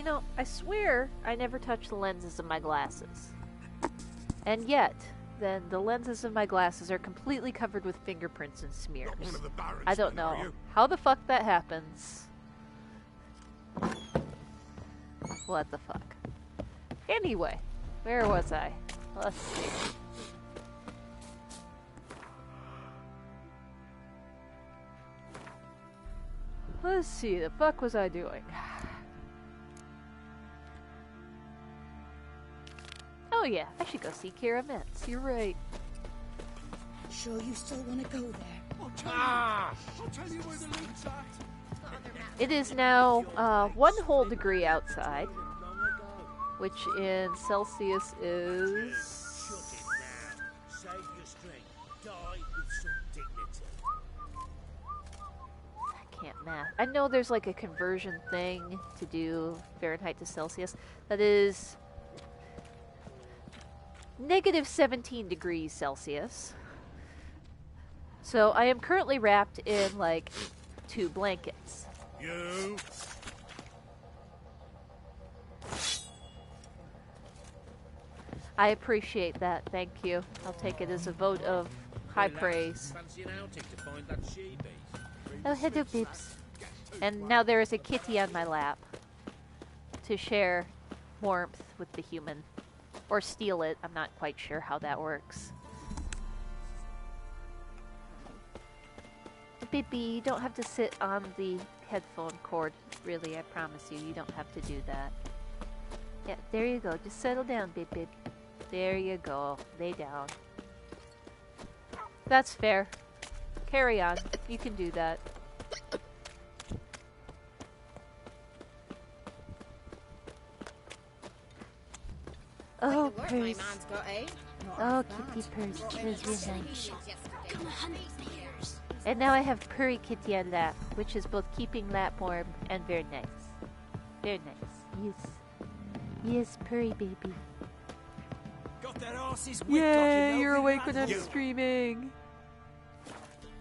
You know, I swear I never touched the lenses of my glasses. And yet, then the lenses of my glasses are completely covered with fingerprints and smears. I don't know how the fuck that happens. What the fuck? Anyway, where was I? Let's see. Let's see, the fuck was I doing? Oh yeah, I should go see Kira Metz. You're right. Sure you still want to go there? I'll tell you where the loot's at. It is now 1 whole degree outside, which in Celsius is... Shut it now. Save your strength. Die with some dignity. I can't math. I know there's like a conversion thing to do Fahrenheit to Celsius. That is negative 17 degrees Celsius. So I am currently wrapped in like 2 blankets. You. I appreciate that, thank you. I'll take it as a vote of high praise. Fancy an outing to find that she-beast? Oh, hello, Bibbs. And now there is a kitty on my lap to share warmth with the human. Or steal it, I'm not quite sure how that works. Bibby, you don't have to sit on the headphone cord, really, I promise you. You don't have to do that. Yeah, there you go. Just settle down, Bib. There you go. Lay down. That's fair. Carry on. You can do that. Oh, purse. Oh, kitty purse. Purse really nice. And now I have Purry Kitty on lap, which is both keeping lap warm and very nice. Very nice. Yes. Yes, Purry baby. Got their asses whipped. Yay, you're awake when I'm streaming.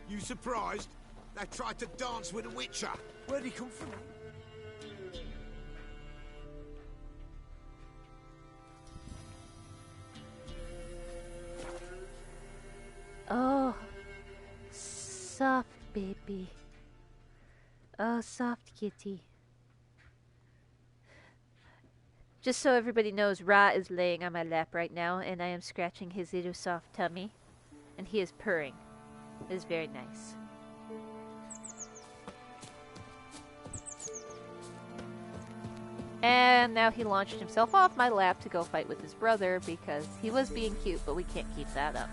You surprised? They tried to dance with a witcher. Where'd he come from? Oh, soft baby. Oh, soft kitty. Just so everybody knows, Ra is laying on my lap right now, and I am scratching his little soft tummy, and he is purring. It is very nice. And now he launched himself off my lap to go fight with his brother, because he was being cute, but we can't keep that up.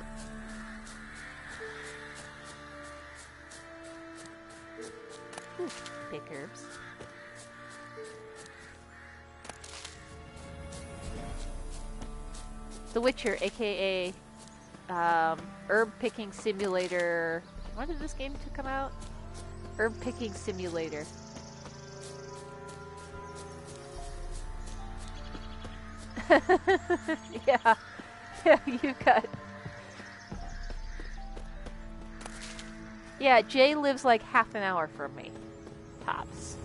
Ooh, big herbs. The Witcher, aka Herb Picking Simulator. When did this game come out? Herb Picking Simulator. Yeah, you got. Yeah, Jay lives like half an hour from me, tops.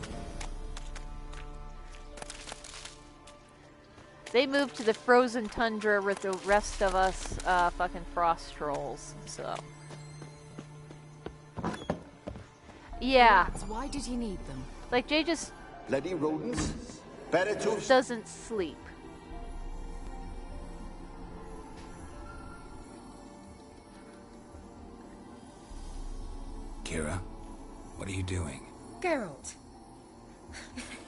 They moved to the frozen tundra with the rest of us fucking frost trolls, so. Yeah. Why did you need them? Like, Jay just Bloody rodents. Better to... doesn't sleep. Kira, what are you doing? Geralt.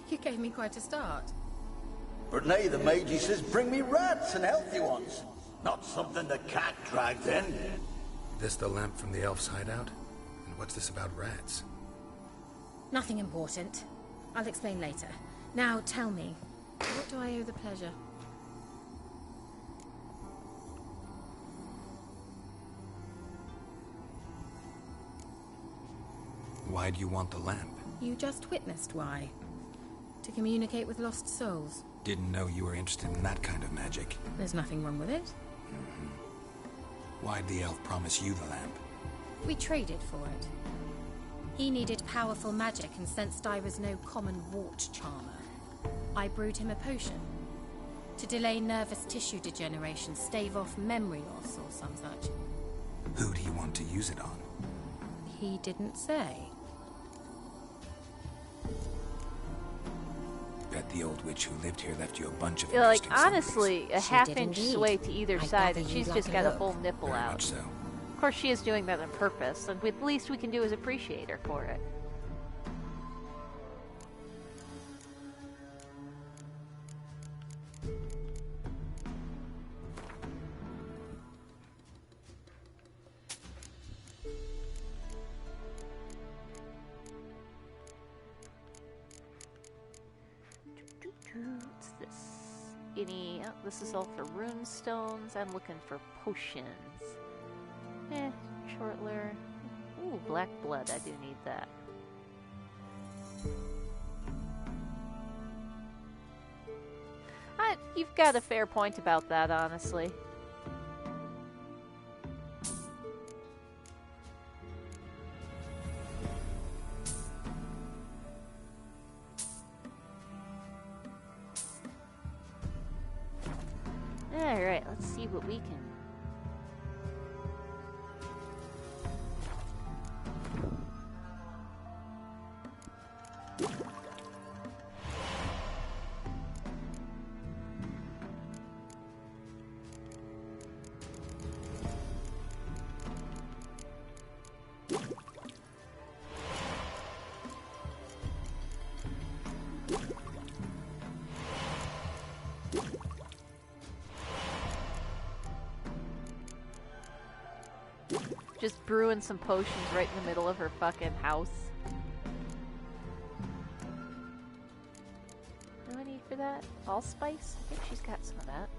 You gave me quite a start. But nay, the mage, he says, bring me rats and healthy ones. Not something the cat dragged in. This the lamp from the elf's hideout? And what's this about rats? Nothing important. I'll explain later. Now tell me, what do I owe the pleasure? Why do you want the lamp? You just witnessed why. To communicate with lost souls. Didn't know you were interested in that kind of magic. There's nothing wrong with it. Why'd the elf promise you the lamp? We traded for it. He needed powerful magic and sensed I was no common wart charmer. I brewed him a potion. To delay nervous tissue degeneration, stave off memory loss or some such. Who do you want to use it on? He didn't say. Bet the old witch who lived here left you a bunch of Yeah, like, interesting honestly, a She half did inch indeed. sway to either I side, gather and you'd she's like just a got a look. full nipple Very out. much so. Of course, she is doing that on purpose, and the least we can do is appreciate her for it. What's this? Oh, this is all for rune stones. I'm looking for potions. Shortler. Ooh, black blood. I do need that. You've got a fair point about that, honestly. Alright, let's see what we can... Just brewing some potions right in the middle of her fucking house. What do I need for that? Allspice? I think she's got some of that.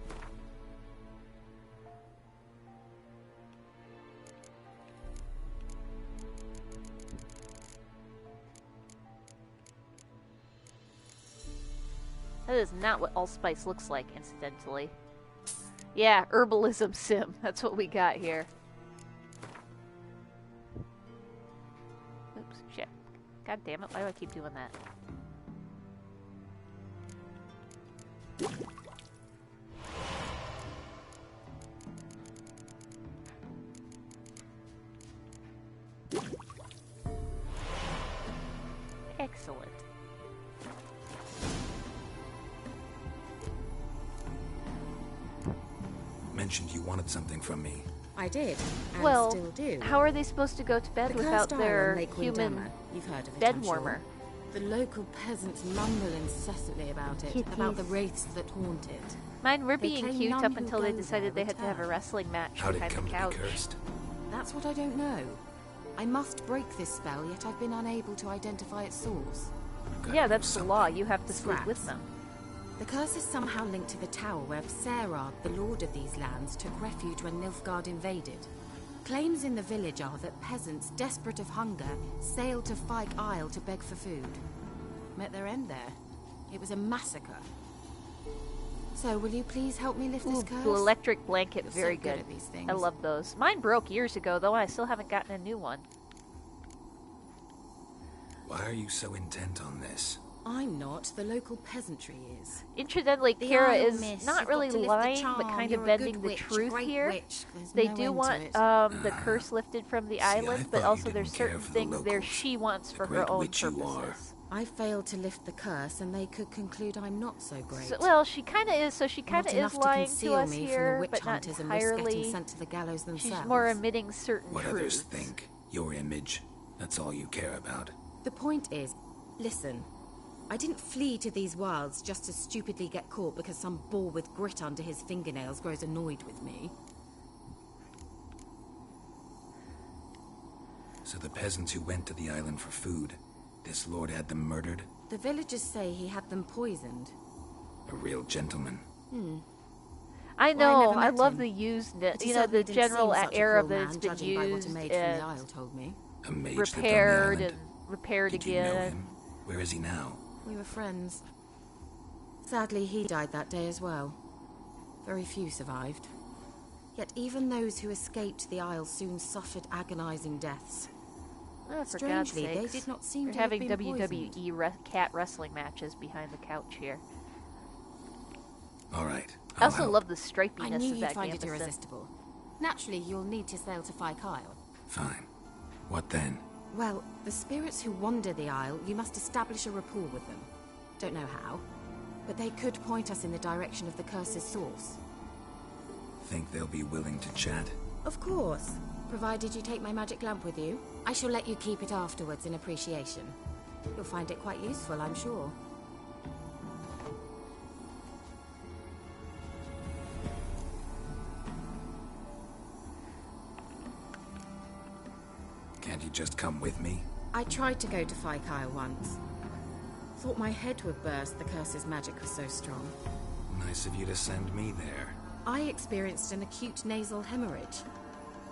That is not what allspice looks like, incidentally. Yeah, herbalism sim. That's what we got here. Oops, shit. God damn it, why do I keep doing that? Excellent. Mentioned you wanted something from me. I did, and Well, still do. how are they supposed to go to bed The without cursed isle their on Lake human Windammer. You've heard of it, bed I'm warmer? Sure. The local peasants mumble incessantly about it, about the wraiths that haunt it. Mine were They being claim cute none up who until they go decided there they had to have a return. wrestling match How did it behind come the to couch. be cursed? That's what I don't know. I must break this spell, yet I've been unable to identify its source. Gotta Yeah, know that's the something. law. You have to sleep Scraps. with them. The curse is somehow linked to the tower where Serad, the lord of these lands, took refuge when Nilfgaard invaded. Claims in the village are that peasants, desperate of hunger, sailed to Fyke Isle to beg for food. Met their end there. It was a massacre. So, will you please help me lift this Ooh, curse? the electric blanket, You're very so good good. at these things. I love those. Mine broke years ago, though, and I still haven't gotten a new one. Why are you so intent on this? I'm not. The local peasantry is. Incidentally, The Kara Isle, is miss. not You've really got to lift the lying, but charm. kind You're of a bending good the witch, a truth great here. witch. There's They no do end want to it. the curse lifted from the See, I island, but thought also you there's didn't care certain for the things there locals. she wants The for her great own witch you are. purposes. I failed to lift the curse, and they could conclude I'm not so great. So, well, she kind of is. So she kind Not of enough is to lying conceal to us me from the here, witch but not hunters and risk getting entirely. sent to the gallows themselves. She's more omitting certain What truths. others think. Your image. That's all you care about. The point is, listen, I didn't flee to these wilds just to stupidly get caught because some boar with grit under his fingernails grows annoyed with me. So the peasants who went to the island for food, this lord had them murdered? The villagers say he had them poisoned. A real gentleman. I Well, I know. never I met love him. the used, But he you know, certainly the didn't general seem such a era cruel that man, it's been judging by what a used maid from the and Isle told me. A mage lived on the repaired island. and repaired Did you know again. him? Where is he now? We were friends. Sadly, he died that day as well. Very few survived. Yet even those who escaped the Isle soon suffered agonizing deaths. Oh, for God's Strangely, they sakes. did not seem We're to have having been WWE poisoned. cat wrestling matches behind the couch here. All right. I also help. love the stripiness I knew of you'd that find it gambeson. irresistible. Naturally, you'll need to sail to Fyke Isle. Fine. What then? Well, the spirits who wander the Isle, you must establish a rapport with them. Don't know how, but they could point us in the direction of the curse's source. Think they'll be willing to chat? Of course, provided you take my magic lamp with you. I shall let you keep it afterwards in appreciation. You'll find it quite useful, I'm sure. Can't you just come with me? I tried to go to Fyke Isle once. Thought my head would burst, the curse's magic was so strong. Nice of you to send me there. I experienced an acute nasal hemorrhage.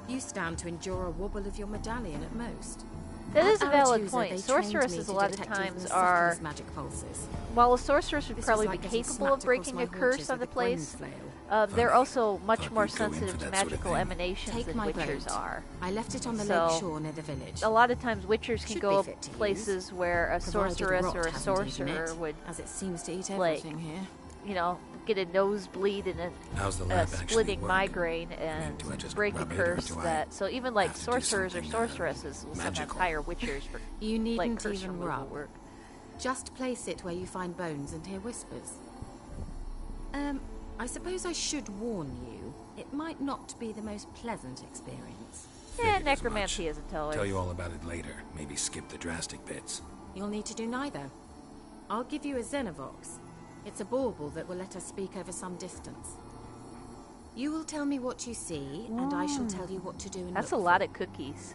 You stand to endure a wobble of your medallion at most. That is a At valid Aretusa, point. they Sorceresses trained a me lot to of detect even times the are... subtlest magic pulses. While a sorceress would This probably was be like getting capable smacked of breaking a across my curse haunches on the with a Gwen place, flail. they're also much Thought more you'd go in for sensitive to that sort of magical thing. emanations Take than my witchers boat. are. I left it on the So, lake shore near the village. A lot of times witchers can Should go be fit to places where a Provided sorceress rot or a hasn't eaten sorcerer it, would, as it seems to eat like, everything here. you know, get a nosebleed and How's the a lab actually splitting work? migraine and do I just break a rub it, or curse do I that. So even like have to do sorcerers or something, sorceresses will sometimes magical? hire witchers for You like needn't curse even removal rub. work. Just place it where you find bones and hear whispers. I suppose I should warn you. It might not be the most pleasant experience. Yeah, Figured as necromancy much. isn't always. Tell you all about it later. Maybe skip the drastic bits. You'll need to do neither. I'll give you a Xenovox. It's a bauble that will let us speak over some distance. You will tell me what you see, and I shall tell you what to do and That's a look lot for. of cookies.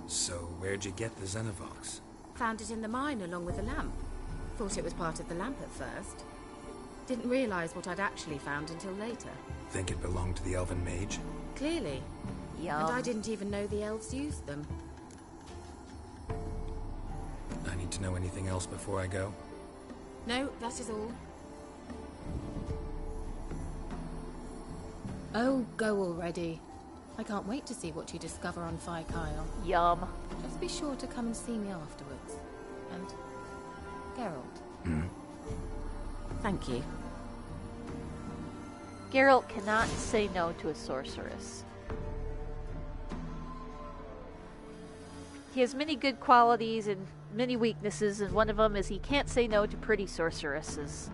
So, where'd you get the Xenovox? Found it in the mine along with the lamp. Thought it was part of the lamp at first. Didn't realize what I'd actually found until later. Think it belonged to the Elven Mage? Clearly. Yum. And I didn't even know the elves used them. I need to know anything else before I go? No, that is all. Oh, go already. I can't wait to see what you discover on Fyke Isle. Yum. Just be sure to come and see me afterwards. And Geralt. Thank you. Geralt cannot say no to a sorceress. He has many good qualities and many weaknesses, and one of them is he can't say no to pretty sorceresses.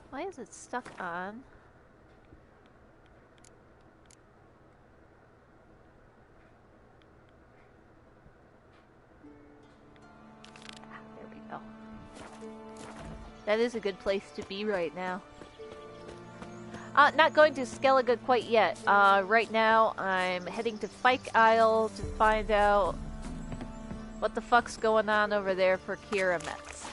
Why is it stuck on? There we go. That is a good place to be right now. Not going to Skellige quite yet. Right now, I'm heading to Fyke Isle to find out what the fuck's going on over there for Keira Metz.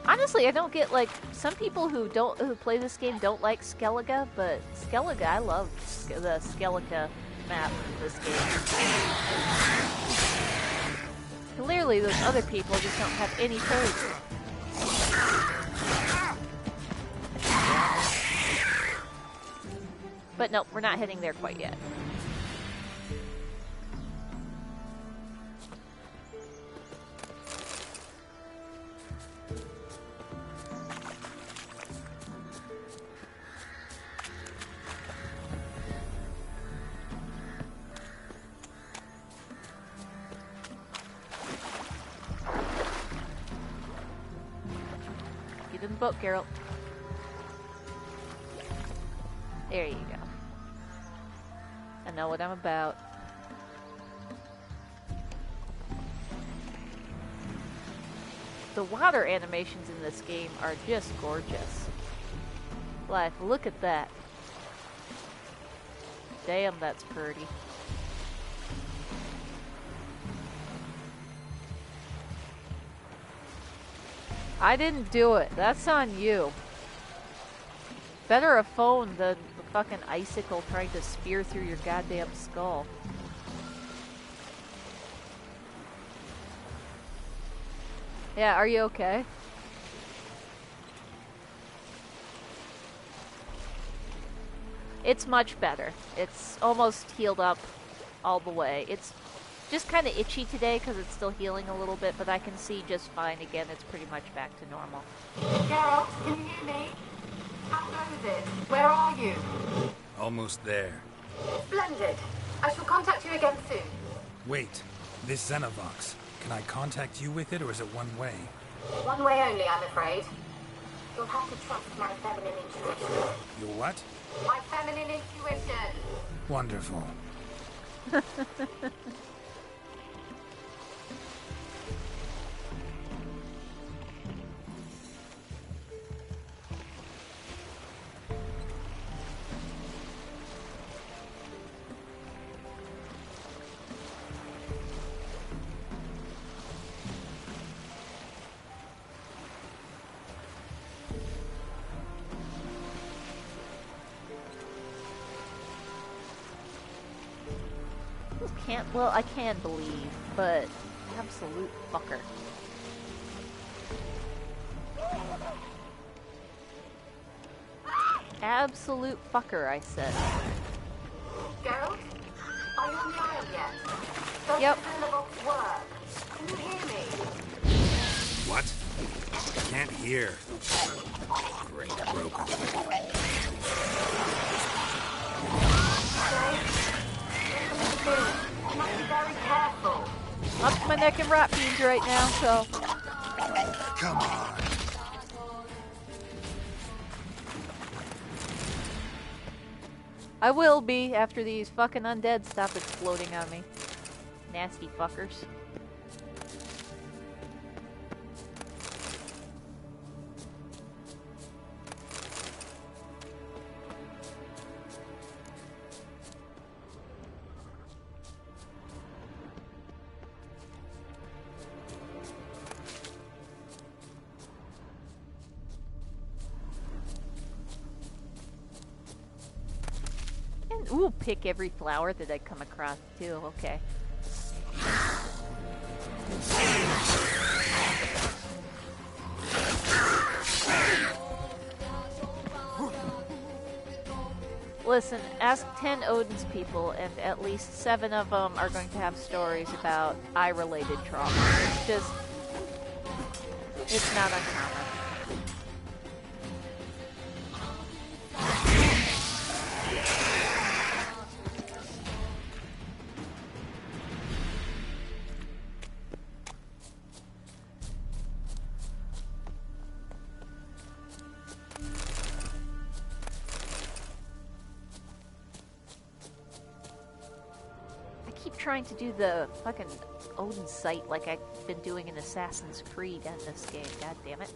Honestly, I don't get, like, some people who play this game don't like Skellige, but Skellige, I love the Skellige map of this game. Clearly, those other people just don't have any taste. But no, we're not heading there quite yet. Get in the boat, Geralt. There you go. I know what I'm about. The water animations in this game are just gorgeous. Like, look at that. Damn, that's pretty. I didn't do it. That's on you. Better a phone than the fucking icicle trying to spear through your goddamn skull. Yeah, are you okay? It's much better. It's almost healed up all the way. It's just kind of itchy today because it's still healing a little bit, but I can see just fine again. It's pretty much back to normal. Geralt, can you hear me? How goes it? Where are you? Almost there. Splendid. I shall contact you again soon. Wait, this Xenovox. Can I contact you with it, or is it one way? One way only, I'm afraid. You'll have to trust my feminine intuition. Your what? My feminine intuition. Wonderful. Well, I can believe, but absolute fucker. Absolute fucker, I said. Geralt? Are you on the island yet? Does Yep. the Xenovox work? Can you hear me? What? I can't hear. Great, broken. You must be very careful. Up to my neck in rat beans right now, so... Come on. I will be after these fucking undead stop exploding on me. Nasty fuckers. Ooh, pick every flower that I come across, too. Okay. Listen, ask 10 Odin's people, and at least 7 of them are going to have stories about eye-related trauma. It's not uncommon. Trying to do the fucking Odin site like I've been doing in Assassin's Creed in this game. God damn it.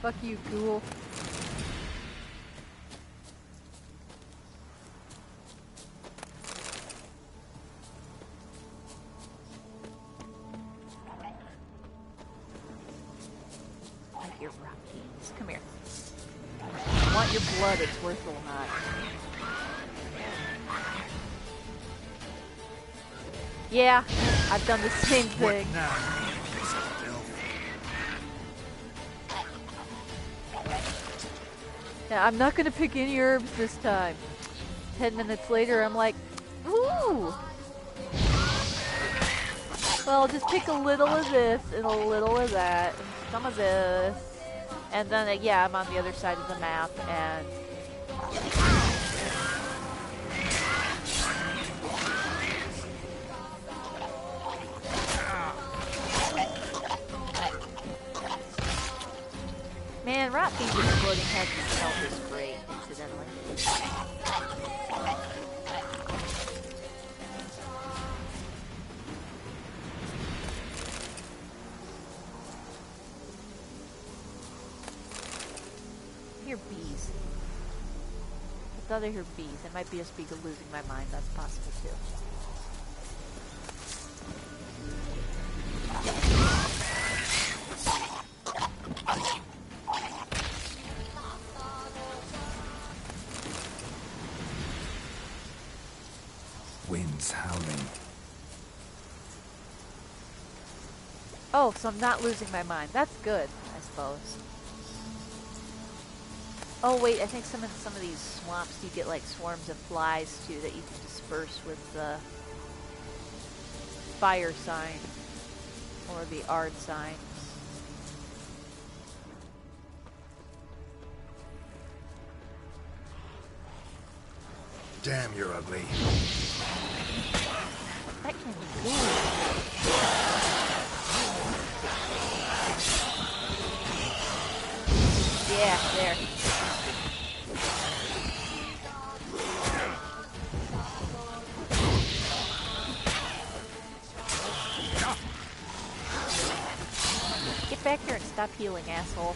Fuck you, ghoul. Come here. I want your blood, it's worth a lot. Yeah, I've done the same thing. What now? Yeah, I'm not gonna pick any herbs this time. 10 minutes later, I'm like, ooh! Well, I'll just pick a little of this, and a little of that, and some of this. And then, yeah, I'm on the other side of the map, and... Man, rat beans exploding hasn't smelled this great, incidentally. thought I heard bees. I might be just be losing my mind. That's possible too. Winds howling. Oh, so I'm not losing my mind. That's good, I suppose. Oh wait, I think some of these swamps you get like swarms of flies too that you can disperse with the fire sign or the Ard sign. Damn, you're ugly. That can be cool. Yeah, there. Get back here and stop healing, asshole.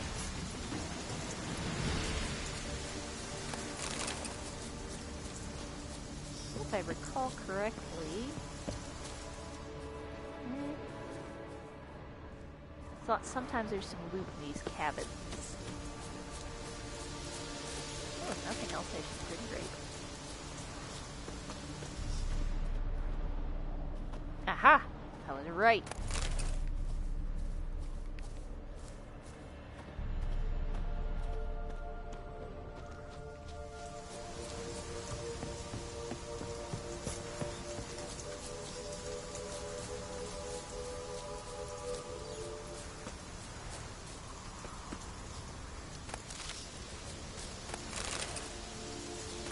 If I recall correctly... I thought sometimes there's some loot in these cabins. Oh, if nothing else, I should pretty great. Aha! I was right.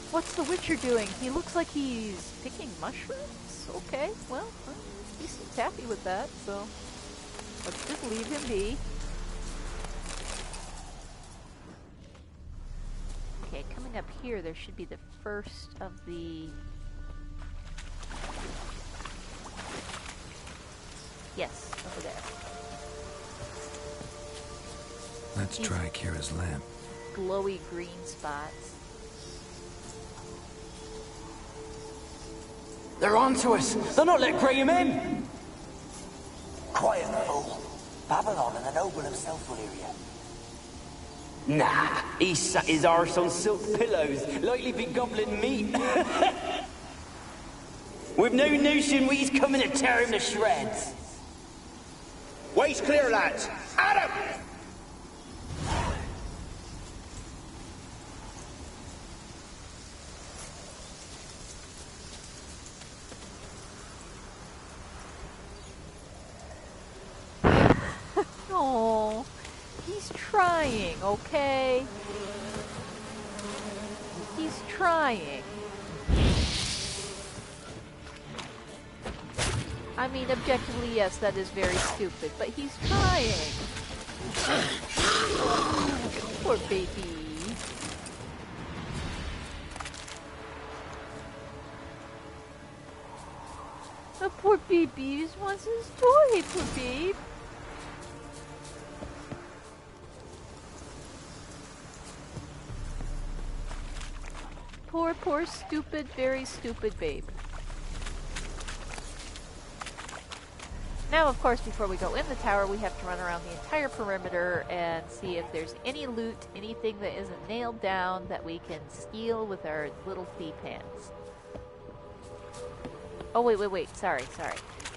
What's the Witcher doing? He looks like he's picking mushrooms? Okay, well, he seems happy with that, so let's just leave him be. Okay, coming up here, there should be the first of the... Yes, over there. Let's try Kira's lamp. Glowy green spots. They're onto us! They're not letting Graham in! Quiet, fool. Babylon and the noble himself will hear you. Nah, he sat his arse on silk pillows, likely be gobbling meat. We've no notion we's coming to tear him to shreds. Way's clear, lads. Adam! Oh, he's trying, okay? He's trying. I mean, objectively, yes, that is very stupid, but he's trying. Poor baby. The poor baby just wants his toy, poor babe. Poor, stupid, very stupid babe. Now, of course, before we go in the tower, we have to run around the entire perimeter and see if there's any loot, anything that isn't nailed down that we can steal with our little thief hands. Oh, wait, sorry.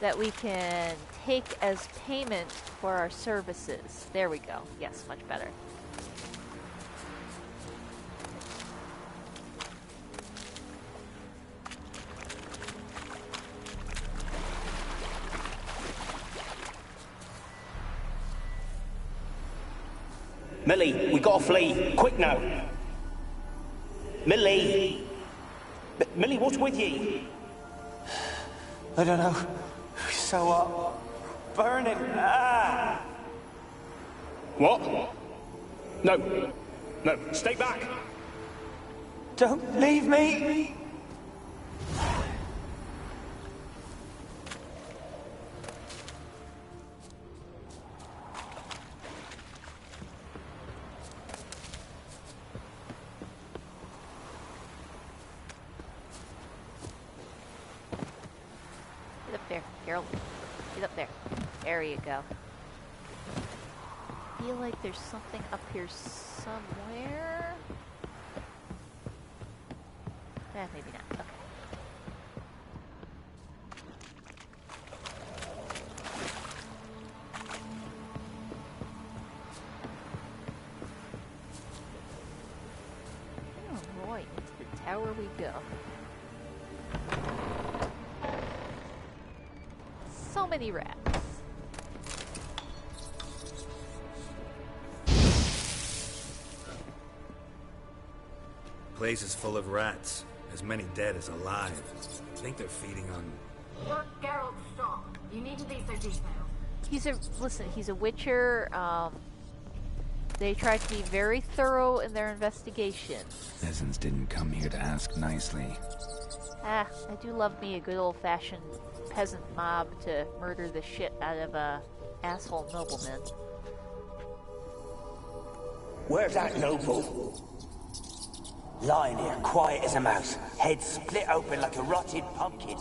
That we can take as payment for our services. There we go. Yes, much better. Millie, we gotta flee. Quick now. Millie! Millie, what's with ye? I don't know. So what? Burning. Ah! What? No, stay back. Don't leave me! Carol. Get up there. There you go. I feel like there's something up here somewhere. Maybe not. Okay. Oh, right. Into the tower we go. So many rats. Place is full of rats. As many dead as alive. I think they're feeding on... Look, Geralt, stop. You needn't be so detailed. He's a witcher. They try to be very thorough in their investigation. Peasants didn't come here to ask nicely. I do love me a good old-fashioned peasant mob to murder the shit out of a asshole nobleman. Where's that noble? Lying here, quiet as a mouse, head split open like a rotted pumpkin.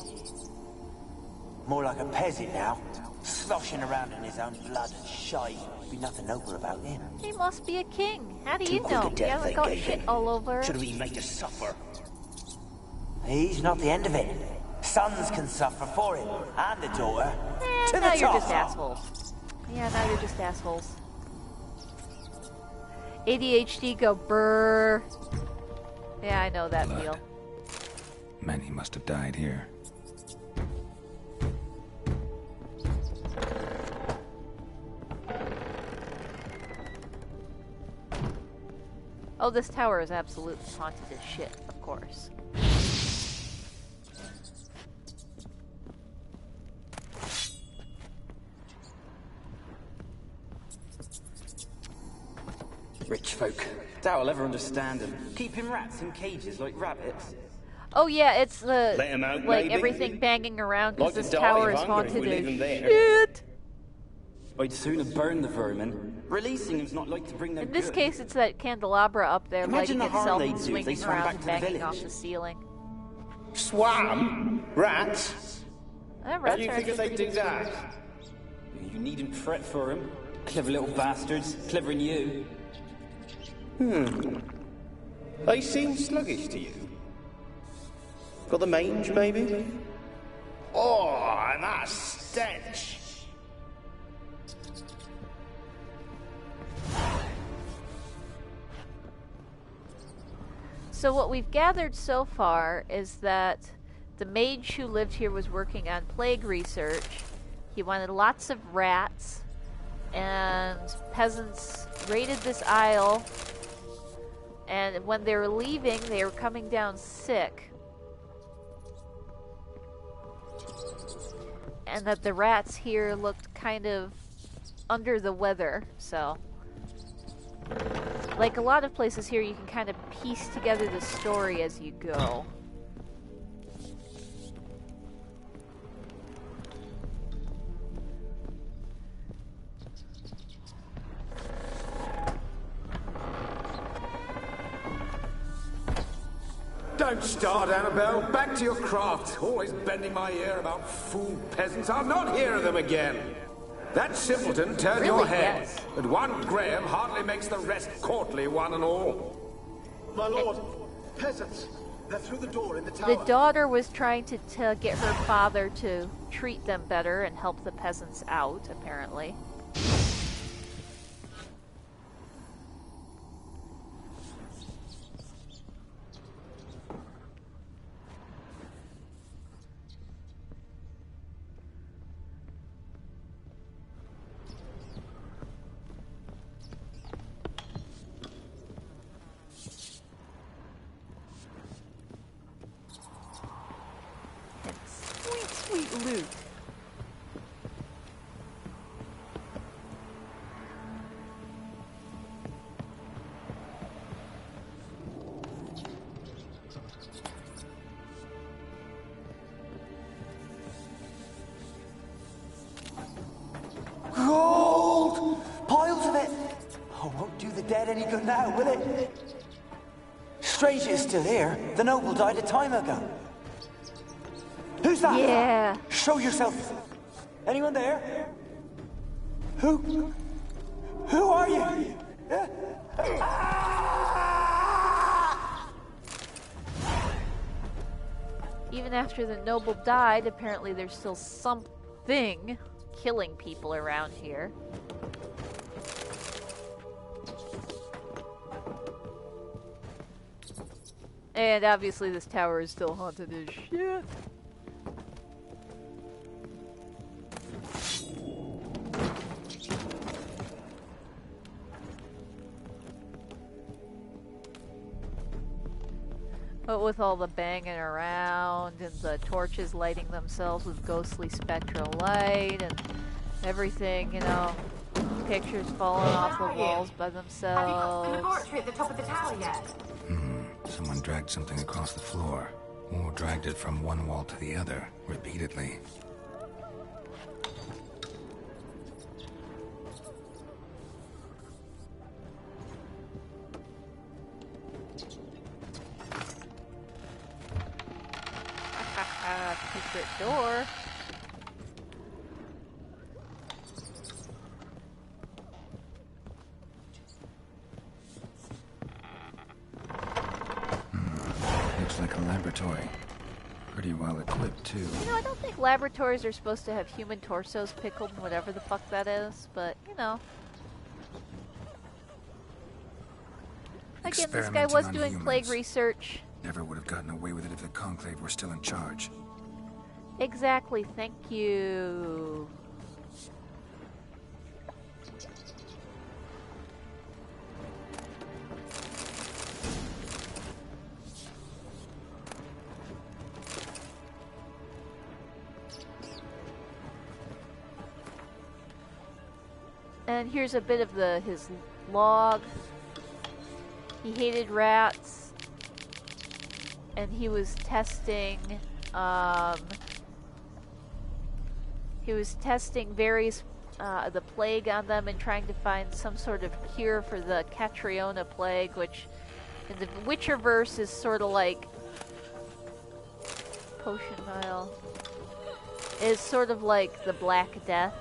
More like a peasant now, sloshing around in his own blood and shite. Be nothing noble about him. He must be a king. How do you know? He hasn't got shit all over. Should we make us suffer? He's not the end of it. Sons can suffer for him, and the daughter. To now the you're top. just assholes. Yeah, now you're just assholes. ADHD go brrr. Yeah, I know that feel. Many must have died here. Oh, this tower is absolutely haunted as shit, of course. Rich folk. Doubt I'll ever understand them. Keeping rats in cages like rabbits. Oh yeah, it's the Let 'em out, like maybe. everything banging around because Like this to die tower of is hunger if haunted we leave as 'em there. shit. I'd sooner burn the vermin. Releasing them's not like to bring them In this good. case, it's that candelabra up there Imagine lighting the harm itself they'd and do if they swinging swam around back and to the banging off village. the ceiling. Swam? Rats? Rats How do you are figure actually they do pretty that? You needn't fret for them. Clever little bastards. Clever than you. They seem sluggish to you. Got the mange, maybe? Oh, and that stench! So what we've gathered so far is that the mage who lived here was working on plague research. He wanted lots of rats, and peasants raided this isle, and when they were leaving, they were coming down sick. And that the rats here looked kind of under the weather, so... Like a lot of places here, you can kind of piece together the story as you go. Don't start, Annabelle. Back to your craft. Always bending my ear about fool peasants. I'll not hear of them again. That simpleton turned your head. Yes. But one Graham hardly makes the rest courtly, one and all. My lord, peasants. They're through the door in the tower. The daughter was trying to get her father to treat them better and help the peasants out, apparently. Sweet loot. Gold! Piles of it! Oh, won't do the dead any good now, will it? Strange it's still here. The noble died a time ago. Who's that? Yeah. Show yourself. Anyone there? Who are you? Even after the noble died, apparently there's still something killing people around here. And obviously this tower is still haunted as shit. But with all the banging around and the torches lighting themselves with ghostly spectral light and everything, you know, pictures falling off the walls by themselves. Have you got to the laboratory at the top of the tower yet? Someone dragged something across the floor, or dragged it from one wall to the other, repeatedly. Secret door. Looks like a laboratory. Pretty well equipped, too. You know, I don't think laboratories are supposed to have human torsos pickled in whatever the fuck that is, but, you know. Again, this guy was doing plague research. Never would have gotten away with it if the Conclave were still in charge. Exactly, thank you. And here's a bit of his log. He hated rats, and he was testing various the plague on them and trying to find some sort of cure for the Catriona plague, which in the Witcherverse is sort of like potion vial. Is sort of like the Black Death.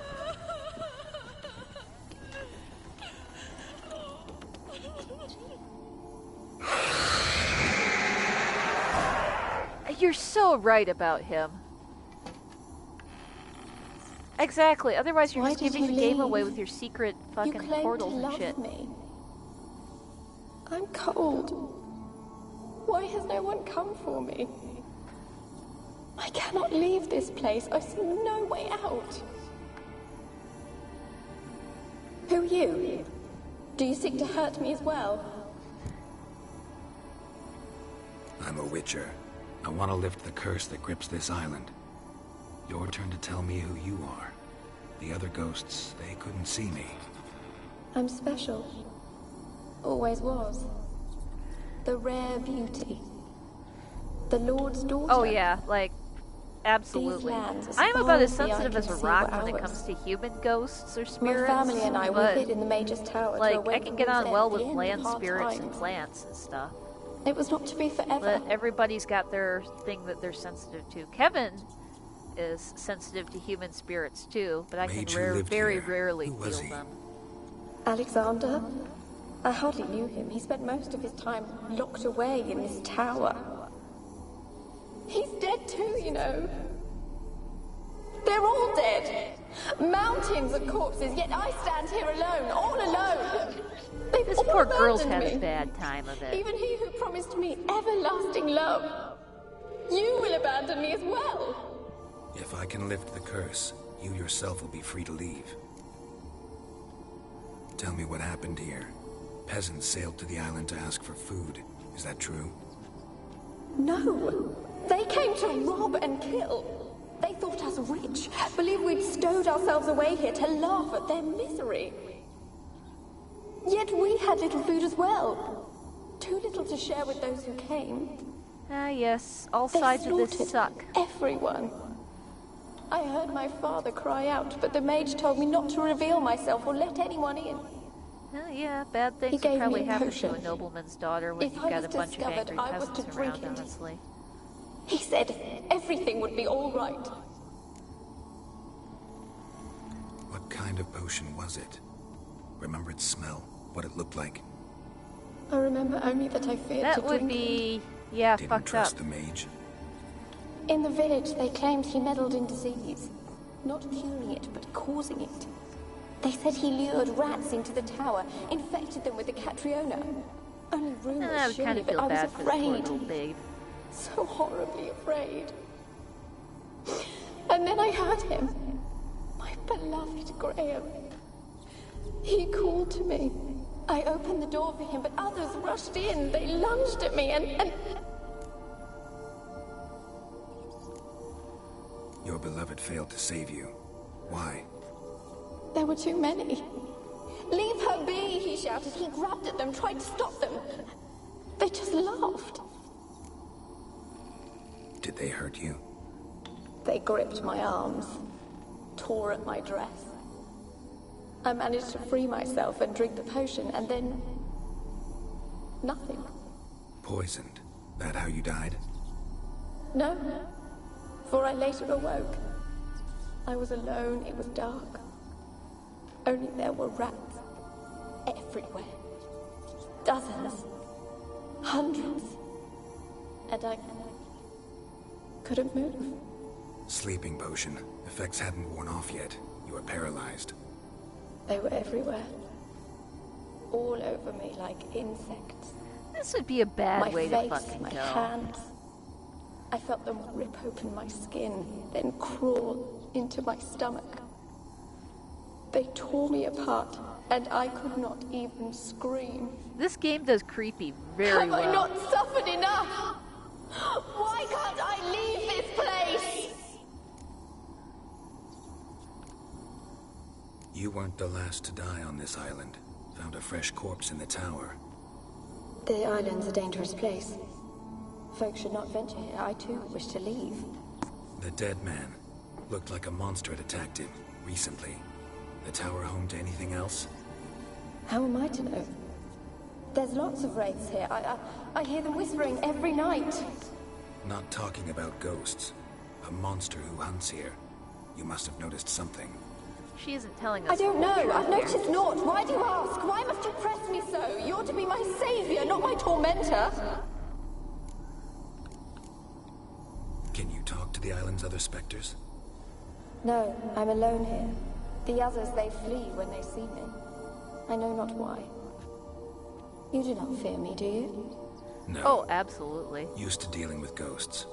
You're so right about him. Exactly. Otherwise, you're just giving the game away with your secret fucking portals and shit. Me. I'm cold. Why has no one come for me? I cannot leave this place. I see no way out. Who are you? Do you seek to hurt me as well? I'm a Witcher. I want to lift the curse that grips this island. Your turn to tell me who you are. The other ghosts, they couldn't see me. I'm special. Always was. The rare beauty. The Lord's daughter. Oh yeah, like, absolutely. I'm about as sensitive as a rock when it comes to human ghosts or spirits. My family and I were hid in the Major's Tower. Like, I can get on well with land spirits and plants and stuff. It was not to be forever. But everybody's got their thing that they're sensitive to. Kevin is sensitive to human spirits too, but I can very rarely feel them. Alexander? I hardly knew him. He spent most of his time locked away in this tower. He's dead too, you know. They're all dead. Mountains of corpses, yet I stand here alone, all alone. This poor girl's had a bad time of it. Even he who promised me everlasting love. You will abandon me as well. If I can lift the curse, you yourself will be free to leave. Tell me what happened here. Peasants sailed to the island to ask for food. Is that true? No. They came to rob and kill. They thought us rich, believed we'd stowed ourselves away here to laugh at their misery. Yet we had little food as well. Too little to share with those who came. Ah, yes. All sides of this suck. Everyone. I heard my father cry out, but the mage told me not to reveal myself or let anyone in. Oh, yeah, bad things will probably happen to a nobleman's daughter when you've got a bunch of angry peasants around, honestly. He said everything would be all right. What kind of potion was it? Remember its smell? What it looked like? I remember only that I feared to drink. That would be... yeah, Didn't fucked trust up. the mage? In the village, they claimed he meddled in disease. Not curing it, but causing it. They said he lured rats into the tower, infected them with the Catriona. Only rumors, I would kind surely, of but feel I was bad for the poor afraid. little babe. So horribly afraid. And then I heard him. My beloved Graham. He called to me. I opened the door for him, but others rushed in. They lunged at me and... Your beloved failed to save you. Why? There were too many. Leave her be, he shouted. He grabbed at them, tried to stop them. They just laughed. Did they hurt you? They gripped my arms, tore at my dress. I managed to free myself and drink the potion, and then... nothing. Poisoned? That how you died? No, for I later awoke. I was alone, it was dark. Only there were rats everywhere. Dozens. Hundreds. And I couldn't move. Sleeping potion. Effects hadn't worn off yet. You were paralyzed. They were everywhere. All over me like insects. This would be a bad My way face, to fucking my go. hands. I felt them rip open my skin, then crawl into my stomach. They tore me apart, and I could not even scream. This game does creepy very Have well. I not suffered enough? Why can't I leave this place? You weren't the last to die on this island. Found a fresh corpse in the tower. The island's a dangerous place. Folks should not venture here. I too wish to leave. The dead man. Looked like a monster had attacked him, recently. The tower home to anything else? How am I to know? There's lots of wraiths here. I hear them whispering every night. Not talking about ghosts. A monster who hunts here. You must have noticed something. She isn't telling us. I don't know. the I've truth noticed here. naught. Why do you ask? Why must you press me so? You're to be my savior, not my tormentor. Can you talk to the island's other specters? No, I'm alone here. The others, they flee when they see me. I know not why. You do not fear me, do you? No. Oh, absolutely. Used to dealing with ghosts.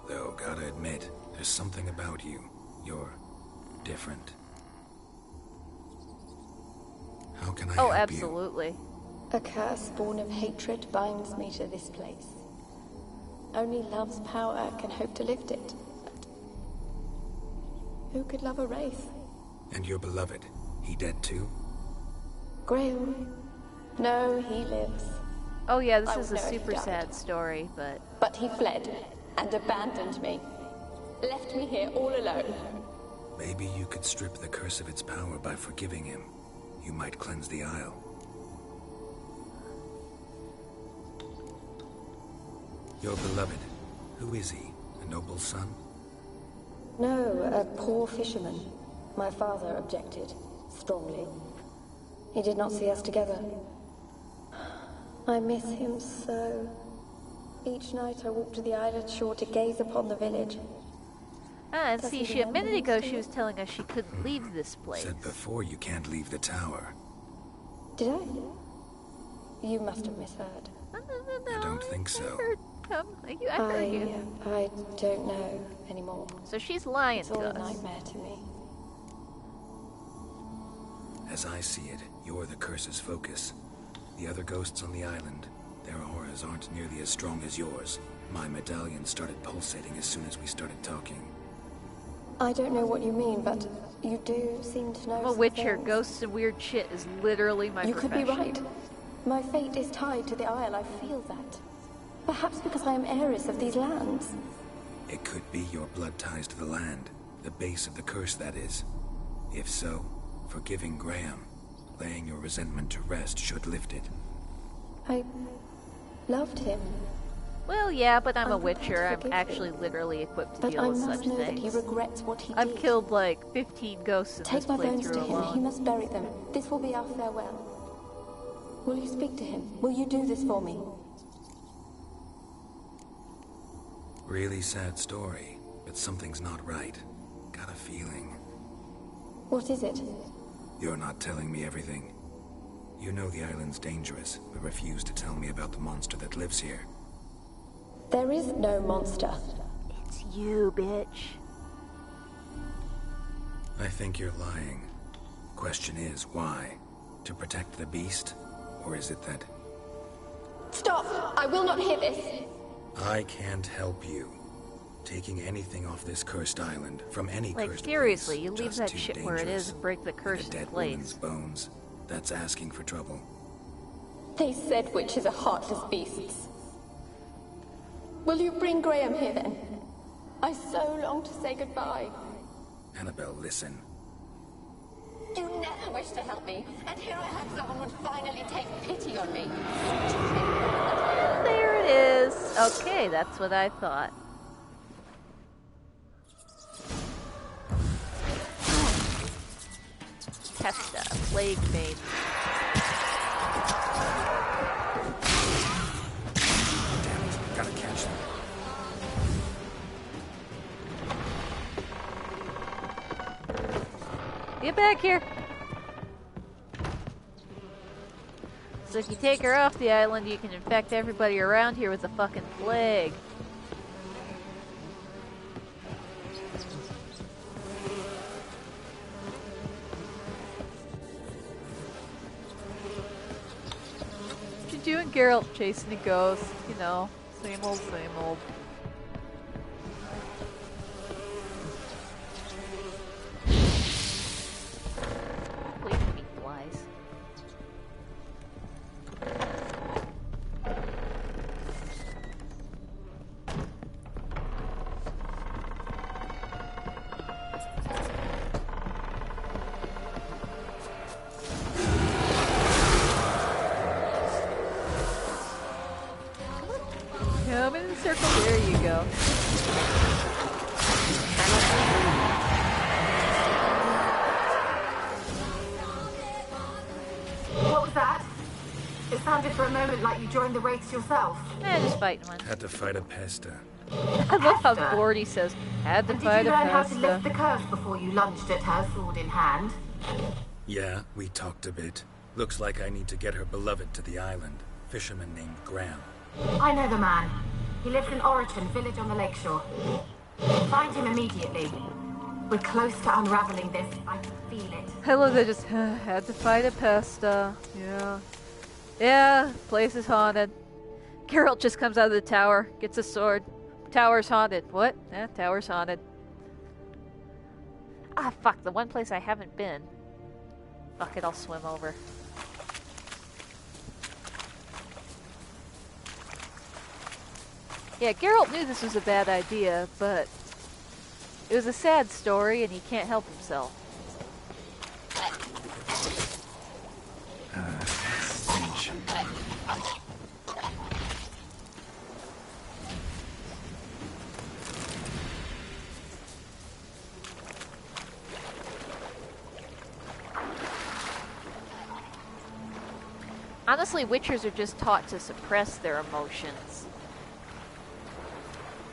Though, gotta admit, there's something about you. You're different. How can I help Oh, you? absolutely. A curse born of hatred binds me to this place. Only love's power can hope to lift it. But who could love a wraith? And your beloved, he dead too? Graham? No, he lives. Oh yeah, this I is would a know if he super died. sad story, but... But he fled and abandoned me. Left me here all alone. Maybe you could strip the curse of its power by forgiving him. You might cleanse the Isle. Your beloved, who is he? A noble son? No, a poor fisherman. My father objected, strongly. He did not see us together. I miss him so. Each night I walk to the island shore to gaze upon the village. Ah, and Does see, he a minute remember ago me she still? was telling us she couldn't leave this place. Said before you can't leave the tower. Did I? You must have misheard. No, I don't think so. I heard you. I don't know anymore. So she's lying It's to all a us. nightmare to me. As I see it, you're the curse's focus. The other ghosts on the island, their auras aren't nearly as strong as yours. My medallion started pulsating as soon as we started talking. I don't know what you mean, but you do seem to know I'm a some witcher. things. Ghosts and weird shit is literally my You could profession. be right. My fate is tied to the Isle, I feel that. Perhaps because I am heiress of these lands. It could be your blood ties to the land, the base of the curse, that is. If so, forgiving Graham, laying your resentment to rest should lift it. I loved him. Well, yeah, but I'm a witcher. I'm actually literally equipped to deal with such things. But I must know that he things. regrets what he I've did. killed like 15 ghosts in Take this my bones to playthrough him. He alone. must bury them. This will be our farewell. Will you speak to him? Will you do this for me? Really sad story, but something's not right. Got a feeling. What is it? You're not telling me everything. You know the island's dangerous, but refuse to tell me about the monster that lives here. There is no monster. It's you, bitch. I think you're lying. Question is, why? To protect the beast? Or is it that... Stop! I will not hear this! I can't help you. Taking anything off this cursed island, from any Like, cursed seriously, place, you leave just that too shit where it dangerous. is and break the curse And a in dead woman's place. bones. That's asking for trouble. They said witches are heartless beasts. Will you bring Graham here then? I so long to say goodbye. Annabelle, listen. You never wished to help me, and here I have someone would finally take pity on me. There it is. Okay, that's what I thought. Testa, Plague Maiden. Damn it, gotta catch them. Get back here! So if you take her off the island, you can infect everybody around here with the fucking plague. What you doing, Geralt? Chasing a ghost, you know, same old, same old. Please be flies. Come in the circle. There you go. What was that? It sounded for a moment like you joined the wraiths yourself. Just fighting one. Had to fight a pesta. I love how bored he says, had to And did fight you a learn how to pasta. lift the curse before you lunged at her, sword in hand? Yeah, we talked a bit. Looks like I need to get her beloved to the island. Fisherman named Graham. I know the man. He lives in Oriton, village on the lakeshore. Find him immediately. We're close to unraveling this. I can feel it. I love that just had to fight a pesta. Yeah. Yeah, place is haunted. Geralt just comes out of the tower, gets a sword. Tower's haunted. What? Yeah, tower's haunted. Ah, fuck, the one place I haven't been. Fuck it, I'll swim over. Yeah, Geralt knew this was a bad idea, but it was a sad story and he can't help himself. Stench. Honestly, Witchers are just taught to suppress their emotions.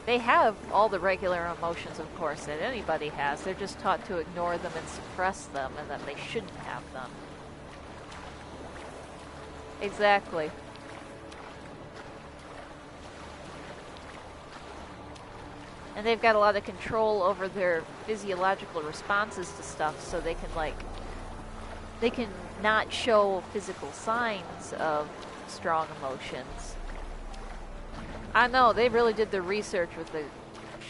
They have all the regular emotions, of course, that anybody has. They're just taught to ignore them and suppress them, and that they shouldn't have them. Exactly. And they've got a lot of control over their physiological responses to stuff, so they can, like, they can not show physical signs of strong emotions. I know, they really did the research with the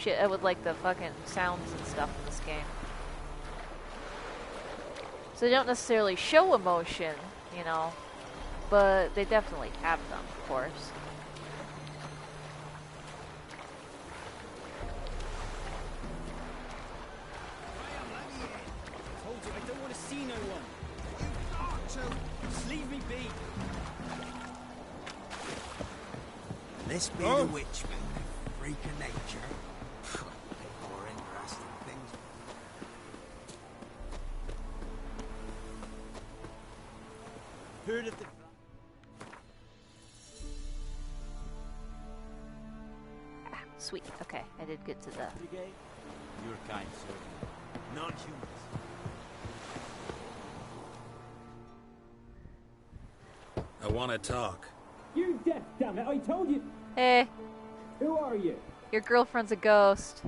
shit, with like the fucking sounds and stuff in this game. So they don't necessarily show emotion, you know, but they definitely have them, of course. Told you I don't want to see no one. You got to. Just leave me be. This be the witchman, freak of nature. More interesting things. Heard of the... Sweet. Okay, I did get to the... You're kind, sir. Non-humans. I want to talk. You're deaf, damn it! I told you. Hey. Who are you? Your girlfriend's a ghost.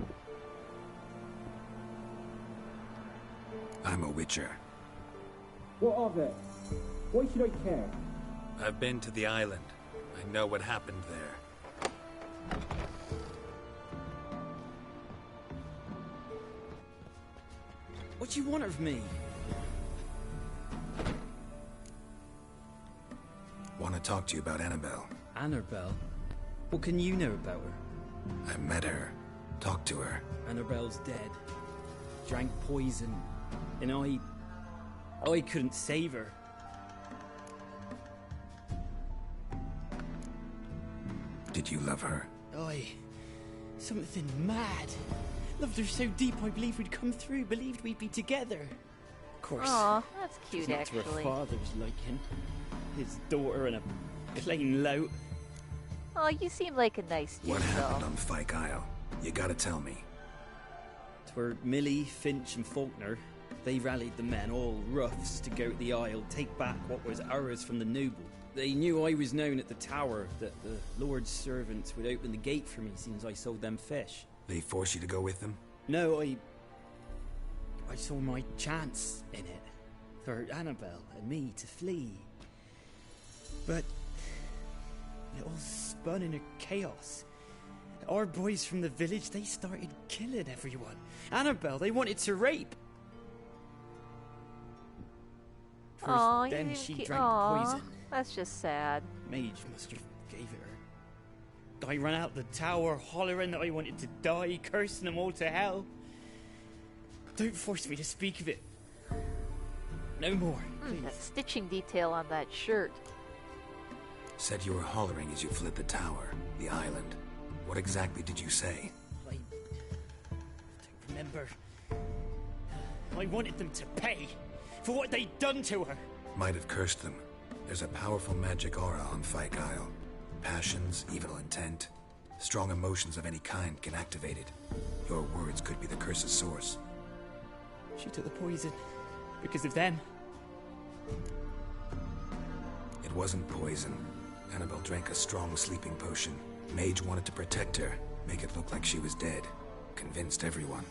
I'm a witcher. What of it? Why should I care? I've been to the island. I know what happened there. What do you want of me? Want to talk to you about Annabelle. Annabelle? What can you know about her? I met her. Talked to her. Annabelle's dead. Drank poison. And I couldn't save her. Did you love her? Something mad. Loved her so deep I believed we'd come through, believed we'd be together. Of course. Aw, that's cute, it's not actually. to her father's liking. His daughter and a plain lout. Oh, you seem like a nice dude, What happened though. on Fyke Isle? You gotta tell me. Twere Millie, Finch and Faulkner. They rallied the men, all roughs, to go to the Isle, take back what was ours from the noble. They knew I was known at the tower, that the Lord's servants would open the gate for me since I sold them fish. They force you to go with them? No, I saw my chance in it. For Annabelle and me to flee. But it all spun into chaos. Our boys from the village, they started killing everyone. Annabelle, they wanted to rape. Aw, then you she didn't drank Aw, poison. that's just sad. Mage must have gave it her. I ran out the tower hollering that I wanted to die, cursing them all to hell. Don't force me to speak of it. No more, please. That stitching detail on that shirt. Said you were hollering as you fled the tower, the island. What exactly did you say? I don't remember. I wanted them to pay for what they'd done to her. Might have cursed them. There's a powerful magic aura on Fyke Isle. Passions, evil intent, strong emotions of any kind can activate it. Your words could be the curse's source. She took the poison because of them. It wasn't poison. Annabelle drank a strong sleeping potion. Mage wanted to protect her, make it look like she was dead. Convinced everyone.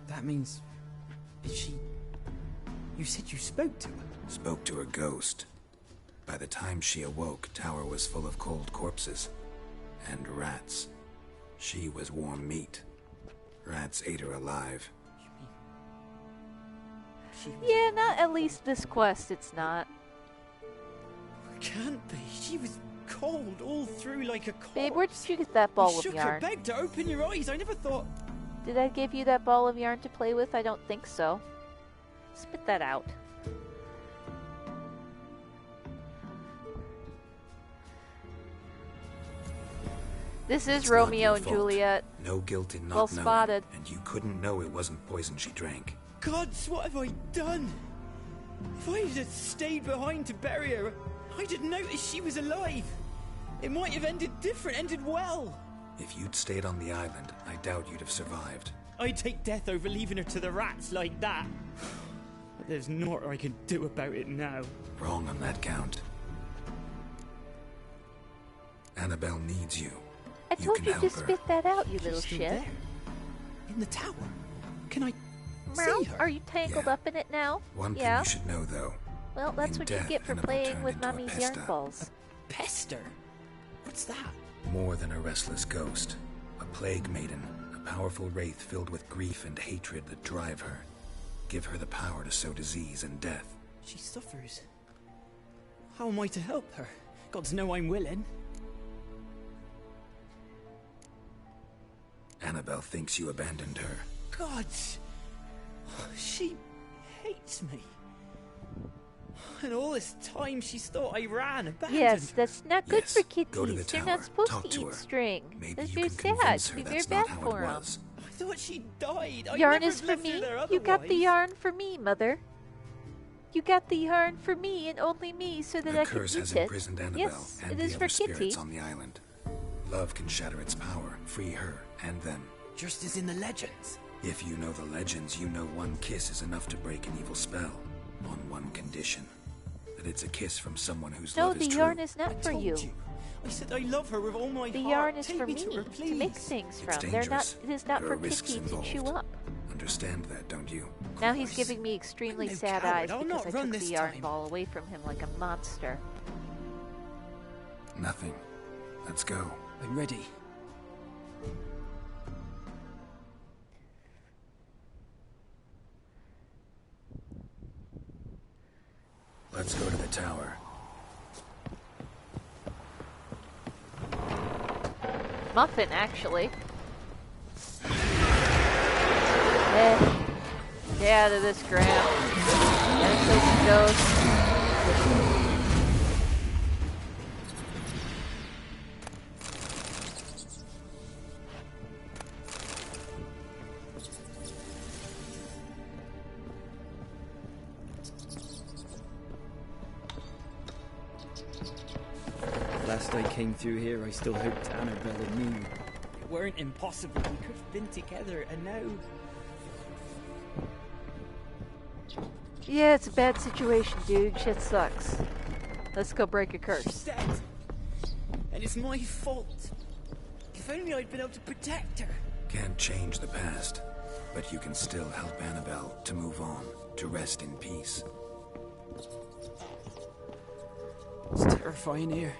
That means... Is she... You said you spoke to her? Spoke to her ghost. By the time she awoke, tower was full of cold corpses. And rats. She was warm meat. Rats ate her alive. Yeah, not at least this quest, it's not. Can't be. She was cold all through like a corpse. Babe, where did you get that ball you of shook yarn? her, begged to open your eyes. I never thought... Did I give you that ball of yarn to play with? I don't think so. Spit that out. This is It's Romeo not and your fault. Juliet. No guilt in not Well knowing. spotted. And you couldn't know it wasn't poison she drank. Gods, what have I done? If I had stayed behind to bury her, I didn't notice she was alive. It might have ended different, ended well. If you'd stayed on the island, I doubt you'd have survived. I'd take death over leaving her to the rats like that. But there's naught I can do about it now. Wrong on that count. Annabelle needs you. I told you can to help her. spit that out, you She's little still shit. there. In the tower. Can I Meow, see her? are you tangled up in it now? One yeah. thing you should know, though. Well, that's In what you death, get for Annabelle playing turned with into a Mommy's yarn pesta. balls. Pester? What's that? More than a restless ghost. A plague maiden. A powerful wraith filled with grief and hatred that drive her. Give her the power to sow disease and death. She suffers. How am I to help her? Gods know I'm willing. Annabelle thinks you abandoned her. Gods! She hates me. And all this time she's thought I ran, abandoned. Yes, that's not good for kitties. Go to the They're tower. not supposed Talk to to eat her. string. Maybe That's you very can sad. convince her It'd be very that's bad not how for it 'em. was. I thought she died. I Yarn never is for lived me. through there You got the otherwise. yarn for me, Mother. You got the yarn for me and only me so that The I can curse eat has it. imprisoned Annabelle Yes, and it the is for other spirits Kitty. on the island. Love can shatter its power, free her and them. Just as in the legends. If you know the legends, you know one kiss is enough to break an evil spell. On one condition. That it's a kiss from someone whose No, love the is yarn true. is not for told you. I said I love her with all my The heart. yarn is Take for me me to her, to make please. things It's from. They're not. dangerous. It is not There for are risks Kitty to chew involved. up. Understand that, don't you? Now he's giving me extremely I'm no sad coward. eyes I'll because not I run took the this yarn time. ball away from him like a monster. Nothing. Let's go. I'm ready. Let's go to the tower. Muffin, actually. Get out of this, Graham. There's the ghost. Last I came through here, I still hoped Annabelle and me. It weren't impossible. We could have been together, and now. Yeah, it's a bad situation, dude. Shit sucks. Let's go break a curse. She's dead. And it's my fault. If only I'd been able to protect her. Can't change the past, but you can still help Annabelle to move on, to rest in peace. It's terrifying here.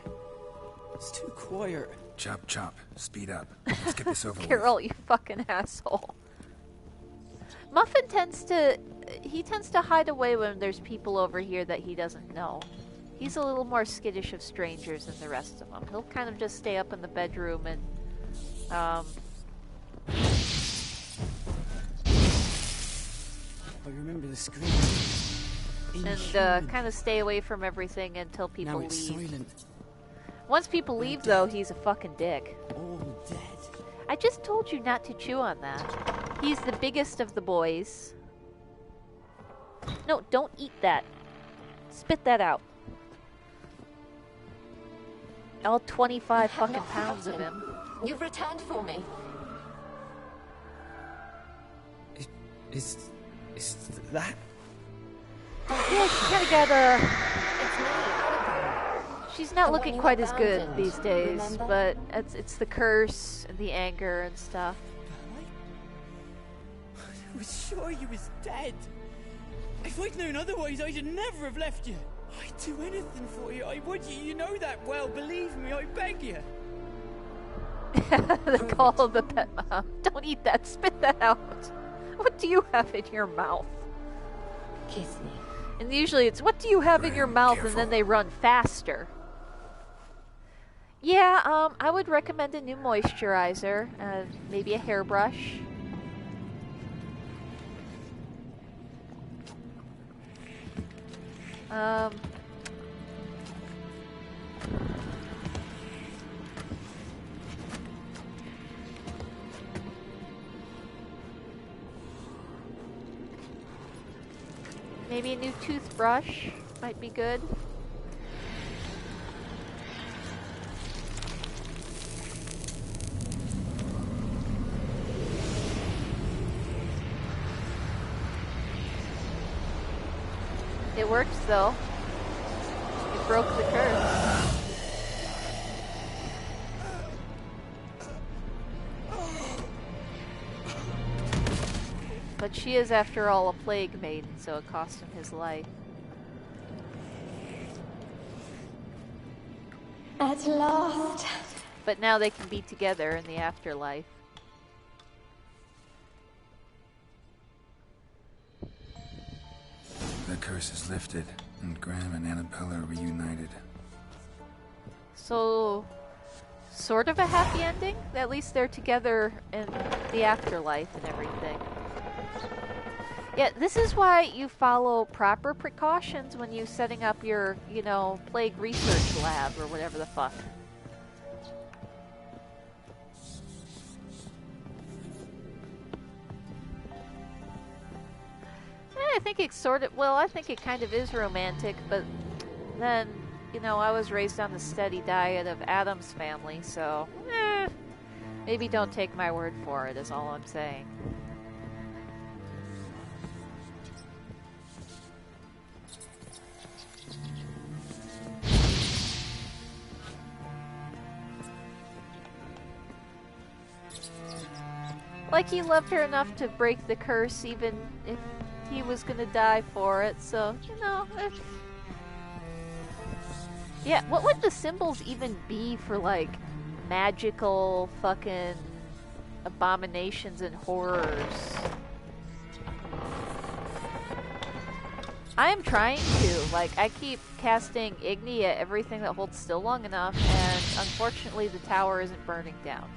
It's too quiet. Chop, chop. Speed up. Let's get this over with. Carol, you fucking asshole. Muffin tends to hide away when there's people over here that he doesn't know. He's a little more skittish of strangers than the rest of them. He'll kind of just stay up in the bedroom and I remember the scream. and kind of stay away from everything until people Now it's leave. silent. Once people leave, though, he's a fucking dick. All dead. I just told you not to chew on that. He's the biggest of the boys. No, don't eat that. Spit that out. All 25 fucking pounds of him. You've returned for me. Is that? Yeah, she kind of got a... It's me, Annabelle. She's not The looking one you quite as good abandoned, these days, remember? but it's the curse and the anger and stuff. I was sure you was dead. If I'd known otherwise, I'd never have left you. I'd do anything for you. I would. You know that well. Believe me, I beg you. The call of the pet mom. Don't eat that. Spit that out. What do you have in your mouth? Kiss me. And usually it's, what do you have in your mouth? careful. And then they run faster. Yeah, I would recommend a new moisturizer. Maybe a hairbrush. Maybe a new toothbrush might be good. It works though. It broke the curse. But she is, after all, a plague maiden, so it cost him his life. At last. But now they can be together in the afterlife. The curse is lifted, and Graham and Annabelle are reunited. So, sort of a happy ending? At least they're together in the afterlife and everything. Yeah, this is why you follow proper precautions when you setting up your, you know, plague research lab or whatever the fuck. I think it's sort of, well, I think it kind of is romantic, but then, you know, I was raised on the steady diet of Addams Family, so, maybe don't take my word for it, is all I'm saying. Like, he loved her enough to break the curse, even if he was gonna die for it, so, you know. Yeah, what would the symbols even be for, like, magical fucking abominations and horrors? I am trying to. Like, I keep casting Igni at everything that holds still long enough, and unfortunately the tower isn't burning down.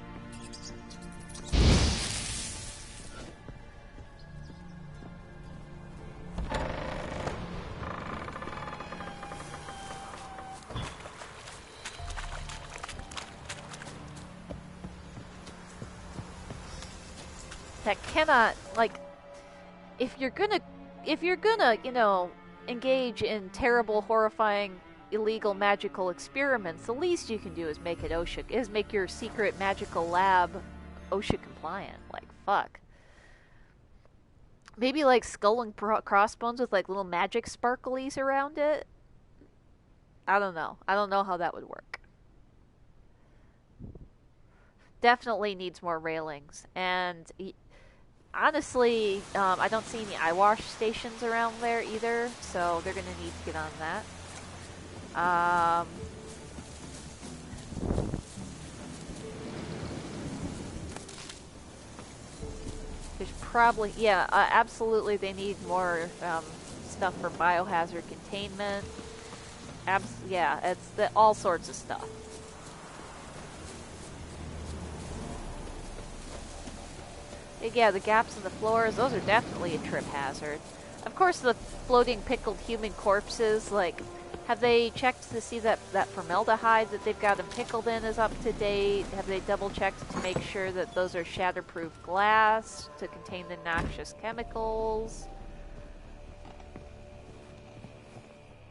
That cannot, like, if you're gonna, you know, engage in terrible, horrifying, illegal magical experiments, the least you can do is make it OSHA, is make your secret magical lab OSHA compliant. Like, fuck. Maybe like skull and crossbones with like little magic sparklies around it. I don't know. I don't know how that would work. Definitely needs more railings, and honestly, I don't see any eye wash stations around there either, so they're gonna need to get on that. There's probably, yeah, absolutely they need more stuff for biohazard containment. Yeah, it's all sorts of stuff. Yeah, the gaps in the floors, those are definitely a trip hazard. Of course, the floating pickled human corpses, like, have they checked to see that formaldehyde that they've got them pickled in is up to date? Have they double checked to make sure that those are shatterproof glass to contain the noxious chemicals?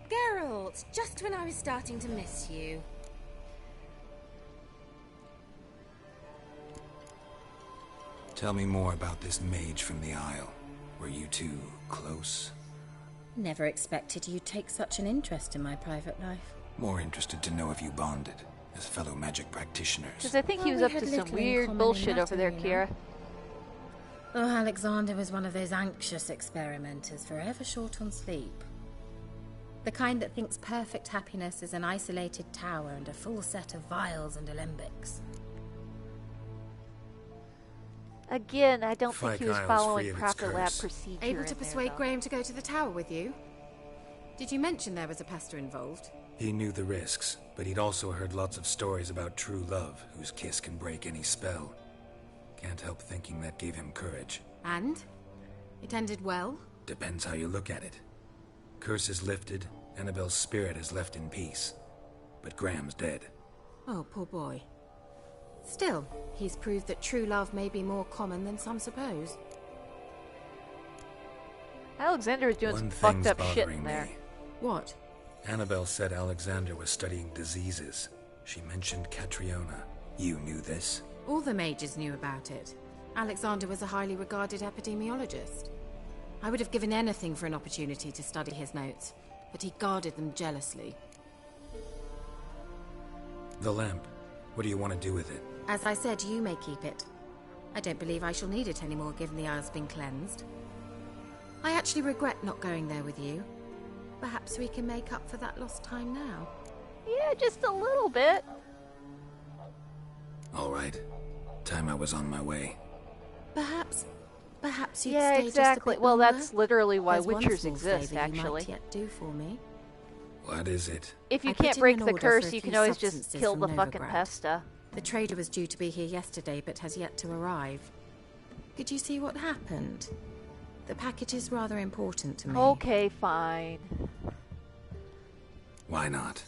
Geralt, just when I was starting to miss you. Tell me more about this mage from the Isle. Were you two close? Never expected you'd take such an interest in my private life. More interested to know if you bonded as fellow magic practitioners. Because I think he was up to some weird bullshit over there, Kira. Oh, Alexander was one of those anxious experimenters, forever short on sleep. The kind that thinks perfect happiness is an isolated tower and a full set of vials and alembics. Again, I don't think he was following proper lab procedure. Able to persuade Graham to go to the tower with you? Did you mention there was a pester involved? He knew the risks, but he'd also heard lots of stories about true love, whose kiss can break any spell. Can't help thinking that gave him courage. And? It ended well? Depends how you look at it. Curse is lifted, Annabelle's spirit is left in peace. But Graham's dead. Oh, poor boy. Still, he's proved that true love may be more common than some suppose. Alexander was doing some fucked up shit in there. What? Annabelle said Alexander was studying diseases. She mentioned Catriona. You knew this? All the mages knew about it. Alexander was a highly regarded epidemiologist. I would have given anything for an opportunity to study his notes, but he guarded them jealously. The lamp. What do you want to do with it? As I said, you may keep it. I don't believe I shall need it anymore, given the Isle's been cleansed. I actually regret not going there with you. Perhaps we can make up for that lost time now. Yeah, just a little bit. All right. Time I was on my way. Perhaps you'd yeah, stay exactly. Just a bit well, longer. that's literally why There's Witchers one small exist, favor actually. You might yet do for me. What is it? If you I put can't in break an the order curse, for a you can few always just substances kill from the fucking Novigrad. Pesta. The trader was due to be here yesterday, but has yet to arrive. Could you see what happened? The package is rather important to me. Okay, fine. Why not?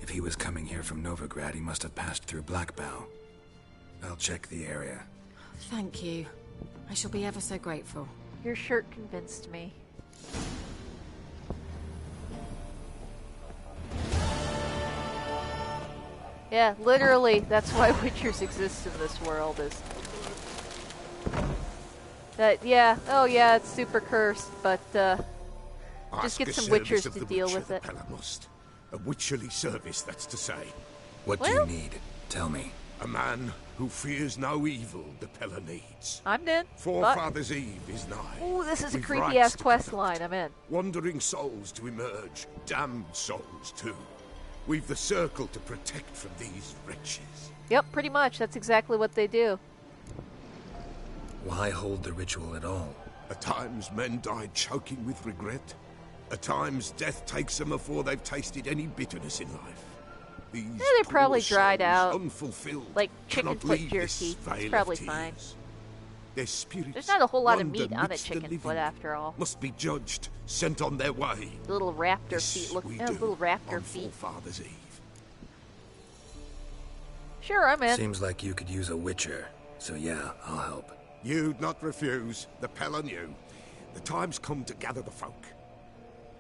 If he was coming here from Novigrad, he must have passed through Blackbough. I'll check the area. Thank you. I shall be ever so grateful. Your shirt convinced me. Yeah, literally, that's why Witchers exist in this world, is... that, yeah, oh yeah, it's super cursed, but, just get some Witchers to deal with it. A witcherly service, that's to say. What do you need? Tell me. A man who fears no evil the Pella needs. I'm in. Forefather's Eve is nigh. Ooh, this is a creepy-ass quest line, I'm in. Wandering souls to emerge, damned souls too. We've the circle to protect from these wretches. Yep, pretty much. That's exactly what they do. Why hold the ritual at all? At times men die choking with regret. At times death takes them before they've tasted any bitterness in life. These they're probably dried out. Unfulfilled, like chicken foot jerky. It's probably fine. Their spirits, there's not a whole lot of meat on a chicken foot after all. Must be judged, sent on their way. The little raptor feet look little raptor feet. Forefather's Eve. Sure, I'm in. Seems like you could use a witcher, so yeah, I'll help. You'd not refuse. The Pella knew. The time's come to gather the folk.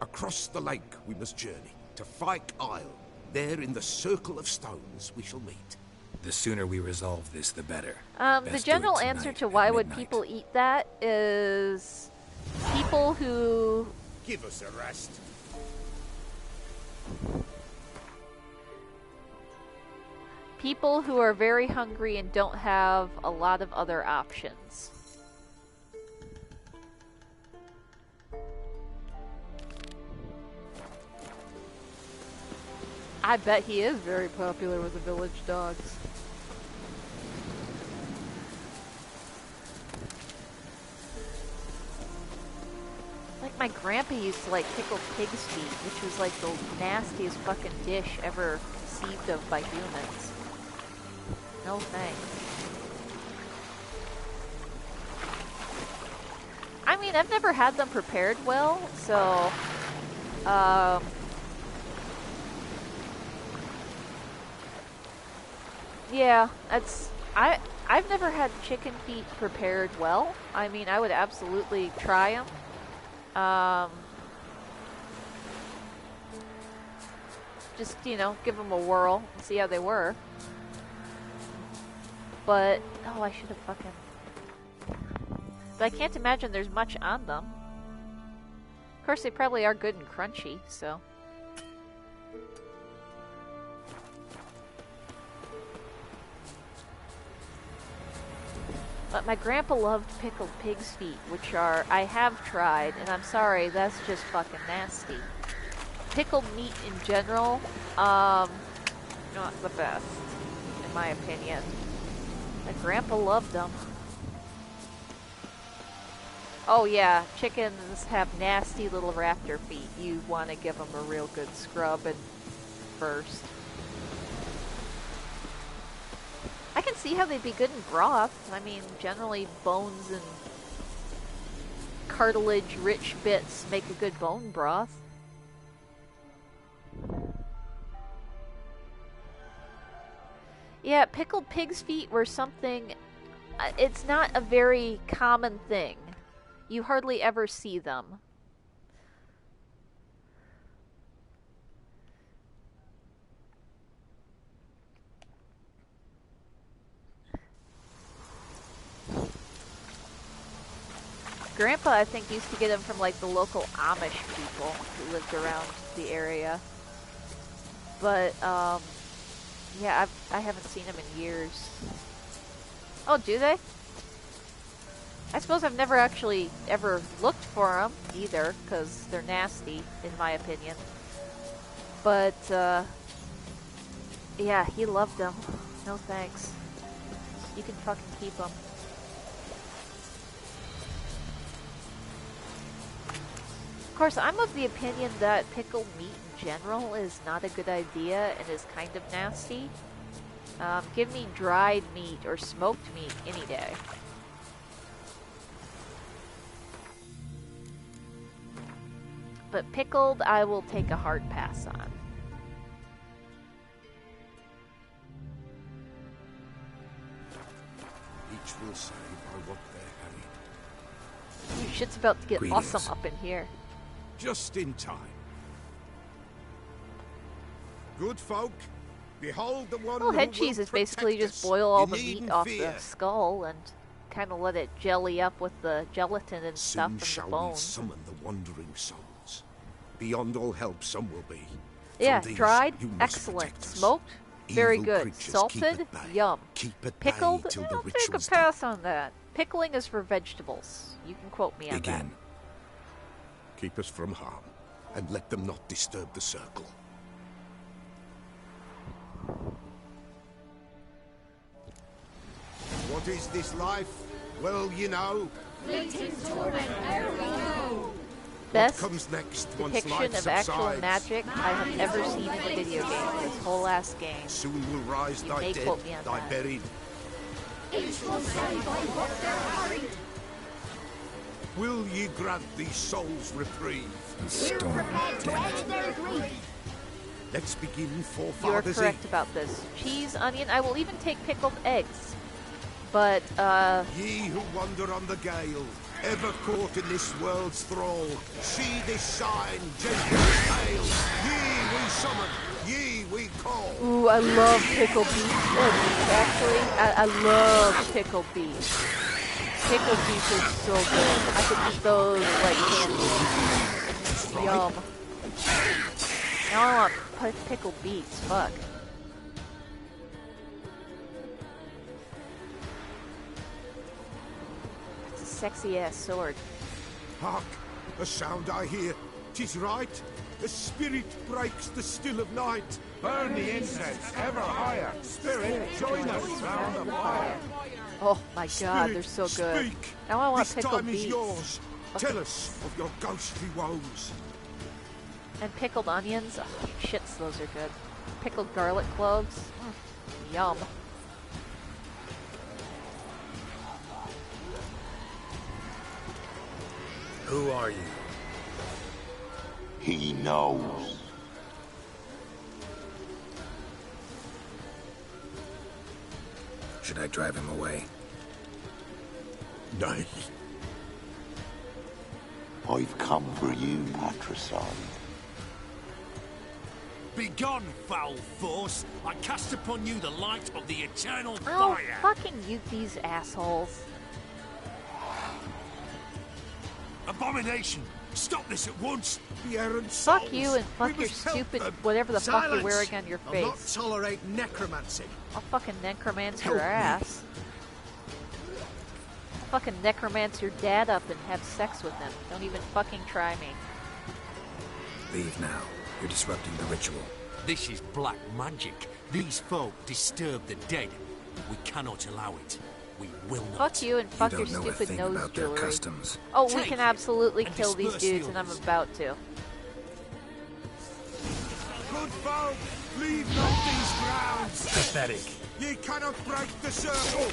Across the lake we must journey to Fyke Isle. There in the circle of stones we shall meet. The sooner we resolve this, the better. The general answer to why would people eat that is people who... Give us a rest. People who are very hungry and don't have a lot of other options. I bet he is very popular with the village dogs. Like my grandpa used to like pickled pig's feet, which was like the nastiest fucking dish ever conceived of by humans. No thanks. I mean, I've never had them prepared well, so yeah, I've never had chicken feet prepared well. I mean, I would absolutely try them. Just, you know, give them a whirl and see how they were. But, oh, I should have fucking... But I can't imagine there's much on them. Of course, they probably are good and crunchy, so... But my grandpa loved pickled pig's feet, which are, I have tried, and I'm sorry, that's just fucking nasty. Pickled meat in general, not the best, in my opinion. My grandpa loved them. Oh yeah, chickens have nasty little raptor feet. You want to give them a real good scrub first. I can see how they'd be good in broth. I mean, generally bones and cartilage-rich bits make a good bone broth. Yeah, pickled pig's feet were something... It's not a very common thing. You hardly ever see them. Grandpa, I think, used to get them from, like, the local Amish people who lived around the area. But, yeah, I haven't seen them in years. Oh, do they? I suppose I've never actually ever looked for them, either, because they're nasty, in my opinion. But, yeah, he loved them. No thanks. You can fucking keep them. Of course, I'm of the opinion that pickled meat in general is not a good idea and is kind of nasty. Give me dried meat or smoked meat any day. But pickled, I will take a hard pass on. Each will say by what they're hurried. Ooh, shit's about to get Greetings. awesome up in here. Just in time. Good folk, behold the one Well, who head will cheese is basically protect just us. boil all You the meat needn't off fear. the skull and kind of let it jelly up with the gelatin and stuff Soon and shall the we bones. summon the wandering souls. Beyond all help some will be. Yeah, From these dried, you must excellent. protect us. Smoked, very Evil good. creatures keep Salted, at bay. yum. Keep at Pickled, bay till the I'll take a ritual's done. pass on that. Pickling is for vegetables. You can quote me on that. Keep us from harm, and let them not disturb the circle. What is this life? Well, you know. Best What comes next once depiction life of actual subsides? magic I have ever seen in a video game. This whole ass game. Soon will rise You thy may dead, quote me on thy that. buried. Each will say by what they're hurried. Will ye grant these souls reprieve? We're prepared to end their grief. Let's begin You are forefathers. correct about this. Cheese, onion, I will even take pickled eggs. But, Ye who wander on the gale, ever caught in this world's thrall, see this sign, gentle hail. Ye we summon, ye we call. ooh, I love pickled beef. Actually, I love pickled beef. Pickled beef is so good. I could eat those like candy. Yum. Now I want pickled beets. Fuck. That's a sexy ass sword. Hark, a sound I hear. 'Tis right. A spirit breaks the still of night. Burn the incense ever higher. Spirit, join us round the fire. Oh my god, Spirit, they're so good. Speak. Now I want this pickled time beets. is yours. Tell us of your ghostly woes. And pickled onions. Oh, shits, those are good. Pickled garlic cloves. Yum. Who are you? He knows. Should I drive him away? Nay. I've come for you, patricide. Begone, foul force! I cast upon you the light of the eternal Oh, fire! fucking you, these assholes. Abomination! Stop this at once! The errant Fuck souls. you and fuck We your must help stupid them. whatever the fuck you're Silence! wearing on your I'll not face. tolerate necromancy. I'll fucking necromance Help your me. ass. I'll fucking necromance your dad up and have sex with him. Don't even fucking try me. Leave now. You're disrupting the ritual. This is black magic. These folk disturb the dead. We cannot allow it. We will not. Fuck you and fuck you your don't know a stupid thing nose about their jewelry. customs. Oh, we Take can it absolutely and kill these disperse dudes, the and I'm others. about to. Good folk, leave not these grounds. Pathetic. Ye cannot break the circle.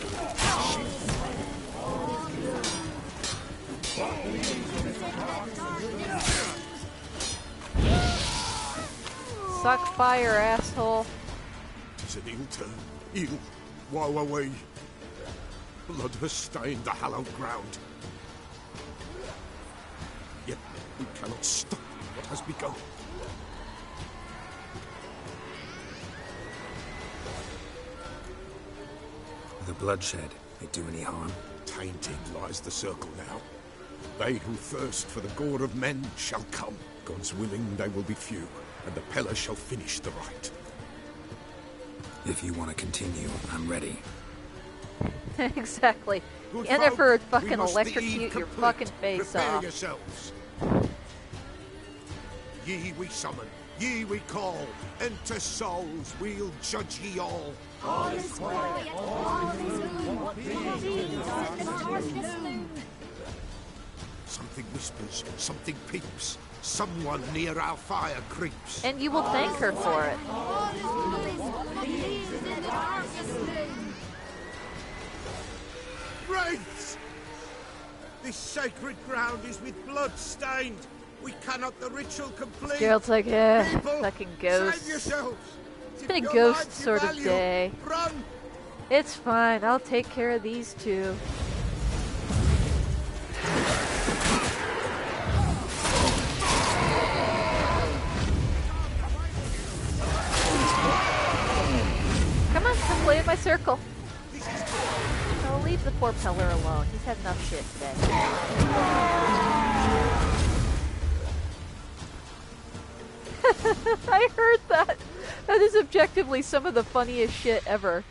Suck fire, asshole. 'Tis an ill turn. Ill. Woe away. Blood has stained the hallowed ground. Yet we cannot stop what has begun. The bloodshed, they do any harm? Tainted lies the circle now. They who thirst for the gore of men shall come. God's willing, they will be few, and the Pella shall finish the rite. If you want to continue, I'm ready. Exactly. Good Yennefer folk, would we fucking must electrocute be your complete. fucking face Prepare off. yourselves. Ye we summon, ye we call. Enter souls, we'll judge ye all. All is quiet, all is gloom. What means in the darkness loom? Something whispers, something peeps. Someone near our fire creeps. And you will thank her for it. All is gloom. What means in the darkness loom? Wraiths! This sacred ground is with blood stained. We cannot the ritual complete. Geralt's like, People, fucking save ghosts. yourselves. It's If been a your ghost lives you sort of value, day. Run. It's fine. I'll take care of these two. Come on, come play in my circle. I'll leave the poor Peller alone. He's had enough shit today. I heard that. That is objectively some of the funniest shit ever.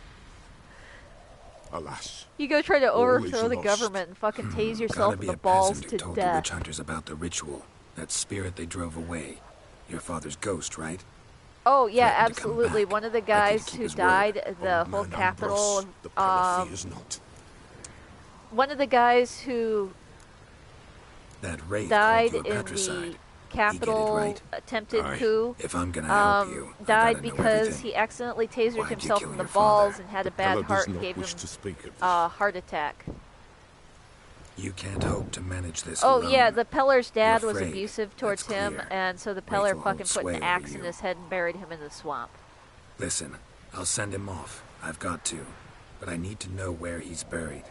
Alas. You go try to all overthrow is the lost. government and fucking tase yourself Gotta in be the a balls peasant who to told the death. witch hunters about the ritual. That spirit they drove away. Your father's ghost, right? Oh yeah, Threatened to come absolutely. back. One of the Lucky to guys keep who his died word. at the whole Man capital. Ambrose, the Peller fears not. One of the guys who That wraith died called you a in patricide. the capital right? attempted Alright, coup if I'm gonna help you, I died gotta know because everything. he accidentally tasered Why'd you himself kill in the your balls father? and had a The bad Peller heart does and not gave wish him to speak of a heart attack. You can't hope to manage this Oh alone. yeah, the Peller's dad You're was afraid. abusive towards That's him, clear. and so the Wraith Peller will fucking hold put sway an over axe in you. his head and buried him in the swamp. Listen, I'll send him off. I've got to. But I need to know where he's buried.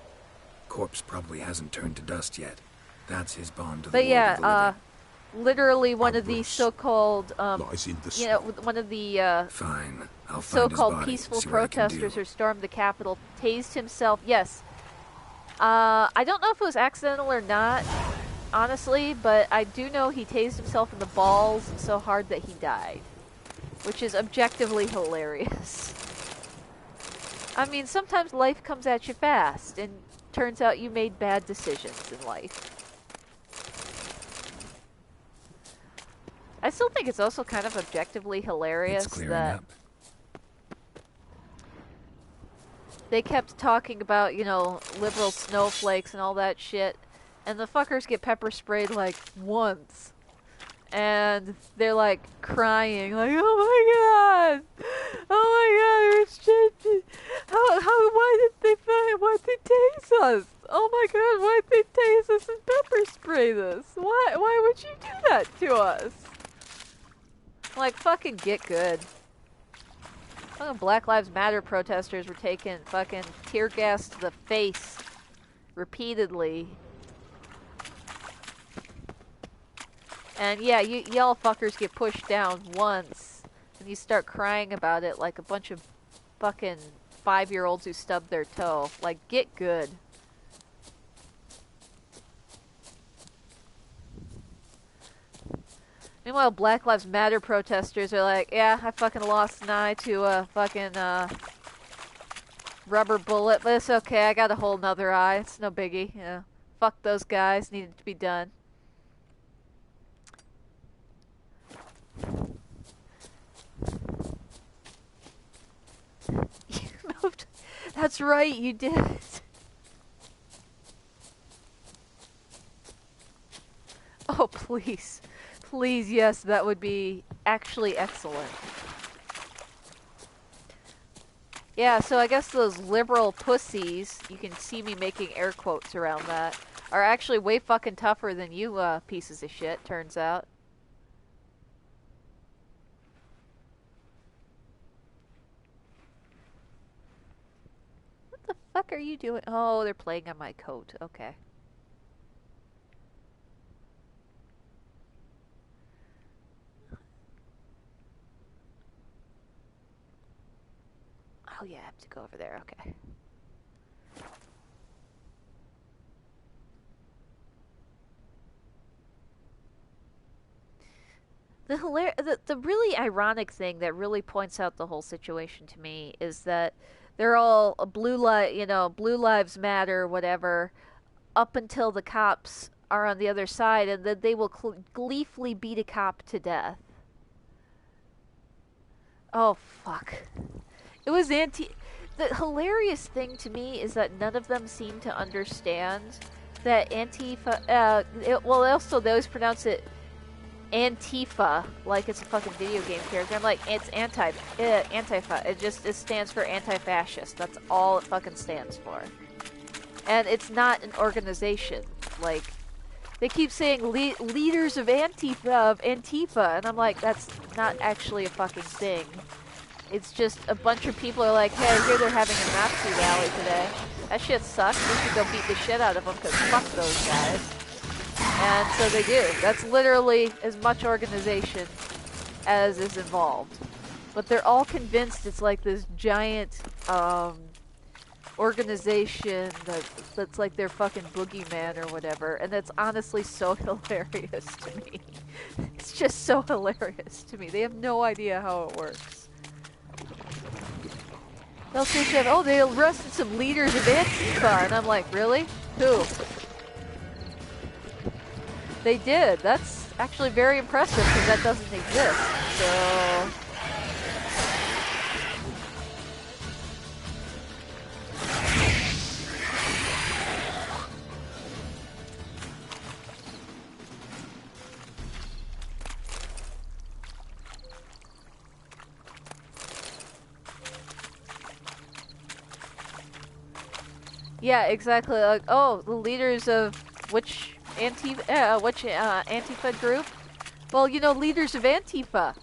Corpse probably hasn't turned to dust yet. That's his bond to the But Lord of the yeah, living. literally one of these so-called, lies in the you know, one of the Fine. I'll find his so-called body, peaceful see what I can do. protesters who stormed the Capitol tased himself. Yes. I don't know if it was accidental or not, honestly, but I do know he tased himself in the balls so hard that he died, which is objectively hilarious. I mean, sometimes life comes at you fast, and turns out you made bad decisions in life. I still think it's also kind of objectively hilarious It's clearing that up. they kept talking about, you know, liberal snowflakes and all that shit, and the fuckers get pepper sprayed like once. And they're like crying, like, oh my god, it's just, why'd they tase us? Oh my god, why'd they tase us and pepper spray this? Why would you do that to us? Like, fucking get good. Fucking Black Lives Matter protesters were taking fucking tear gas to the face repeatedly. And yeah, y'all fuckers get pushed down once, and you start crying about it like a bunch of fucking 5-year-olds who stubbed their toe. Like, get good. Meanwhile, Black Lives Matter protesters are like, yeah, I fucking lost an eye to a fucking, rubber bullet, but it's okay, I got a whole nother eye, it's no biggie, you know. Fuck those guys, needed to be done. You moved. That's right, you did. Oh, please. Please, yes, that would be actually excellent. Yeah, so I guess those liberal pussies, you can see me making air quotes around that, are actually way fucking tougher than you pieces of shit, turns out. What the fuck are you doing? Oh, they're playing on my coat. Okay. Oh yeah, I have to go over there. Okay. The really ironic thing that really points out the whole situation to me is that they're all blue lives matter, whatever, up until the cops are on the other side, and then they will gleefully beat a cop to death. Oh fuck. It was The hilarious thing to me is that none of them seem to understand that Antifa. Also they always pronounce it Antifa like it's a fucking video game character. I'm like, it's Antifa. It stands for anti-fascist. That's all it fucking stands for. And it's not an organization. Like, They keep saying leaders of Antifa, and I'm like, that's not actually a fucking thing. It's just a bunch of people are like, hey, I hear they're having a Nazi rally today. That shit sucks. We should go beat the shit out of them because fuck those guys. And so they do. That's literally as much organization as is involved. But they're all convinced it's like this giant organization that's like their fucking boogeyman or whatever. And that's honestly so hilarious to me. It's just so hilarious to me. They have no idea how it works. They'll say, oh, they arrested some leaders of Antifa. And I'm like, really? Who? They did. That's actually very impressive because that doesn't exist. So... Yeah, exactly. Like, oh, the leaders of which Antifa group? Well, you know, leaders of Antifa.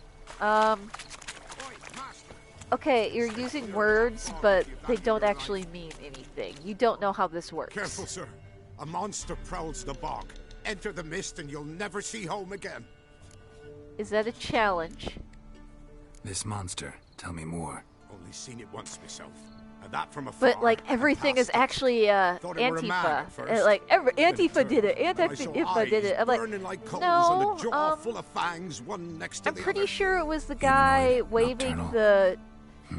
Okay, you're using words, but they don't actually mean anything. You don't know how this works. Careful, sir. A monster prowls the bog. Enter the mist and you'll never see home again. Is that a challenge? This monster. Tell me more. Only seen it once myself. And that from afar. But like everything is actually Antifa. Like Antifa did it. Antifa did it. I'm like, no. Full of fangs, one next to I'm pretty sure it was the guy waving the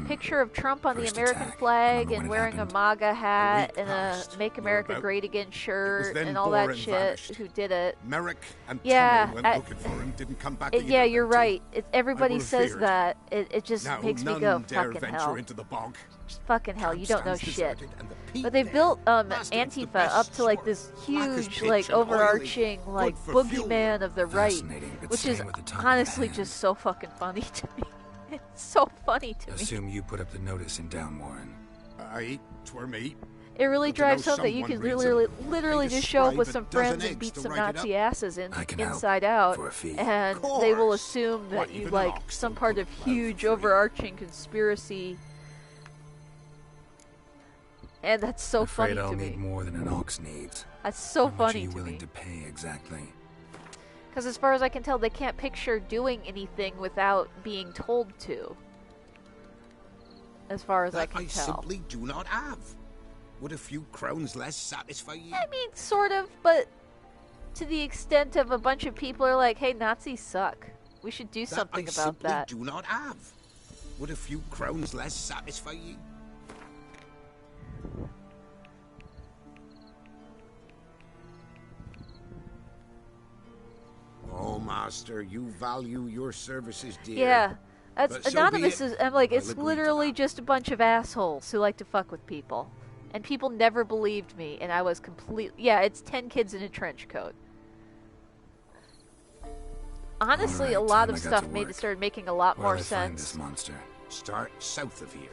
picture of Trump on the American flag and wearing a MAGA hat and a Make America Great Again shirt and all that shit. Who did it? Merrick and Tommy went looking for him, didn't come back. Yeah, you're right. Everybody says that. It just makes me go fucking hell. Into the bog. Fucking hell, you don't know shit. But they built Antifa up to like this huge, like overarching, like boogeyman of the right, which is honestly just so fucking funny to me. It's so funny to me. Assume you put up the notice in Down Warren. Twere me. It really drives home that you can literally just show up with some friends and beat some Nazi asses inside out, and they will assume that you like some part of huge overarching conspiracy. And that's so funny to me. I'm afraid I'll need more than an ox needs. That's so funny to me. How much are you willing to pay exactly? Because as far as I can tell, they can't picture doing anything without being told to. As far as I can tell. I simply do not have. Would a few crowns less satisfy you? I mean, sort of, but to the extent of a bunch of people are like, hey, Nazis suck. We should do something about that. I simply do not have. Would a few crowns less satisfy you? Oh, Master, you value your services, dear. Yeah, that's but Anonymous. So I'm like, it's literally just a bunch of assholes who like to fuck with people, and people never believed me, and I was Yeah, it's 10 kids in a trench coat. Honestly, a lot of stuff started making a lot more sense. This monster? Start south of here.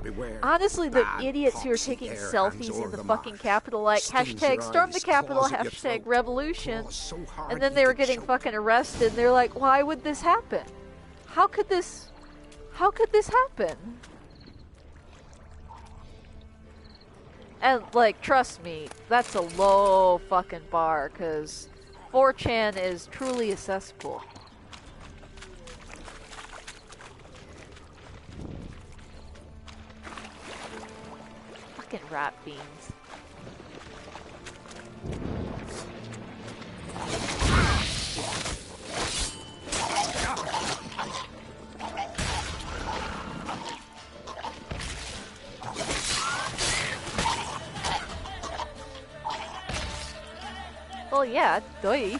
Beware. Honestly, the idiots who are taking selfies in the fucking Capitol, like hashtag storm the Capitol, hashtag revolution, and then they were getting fucking arrested. And they're like, why would this happen? How could this happen? And like, trust me, that's a low fucking bar, cause 4chan is truly a cesspool. Fucking rat beans. Well, yeah, duh.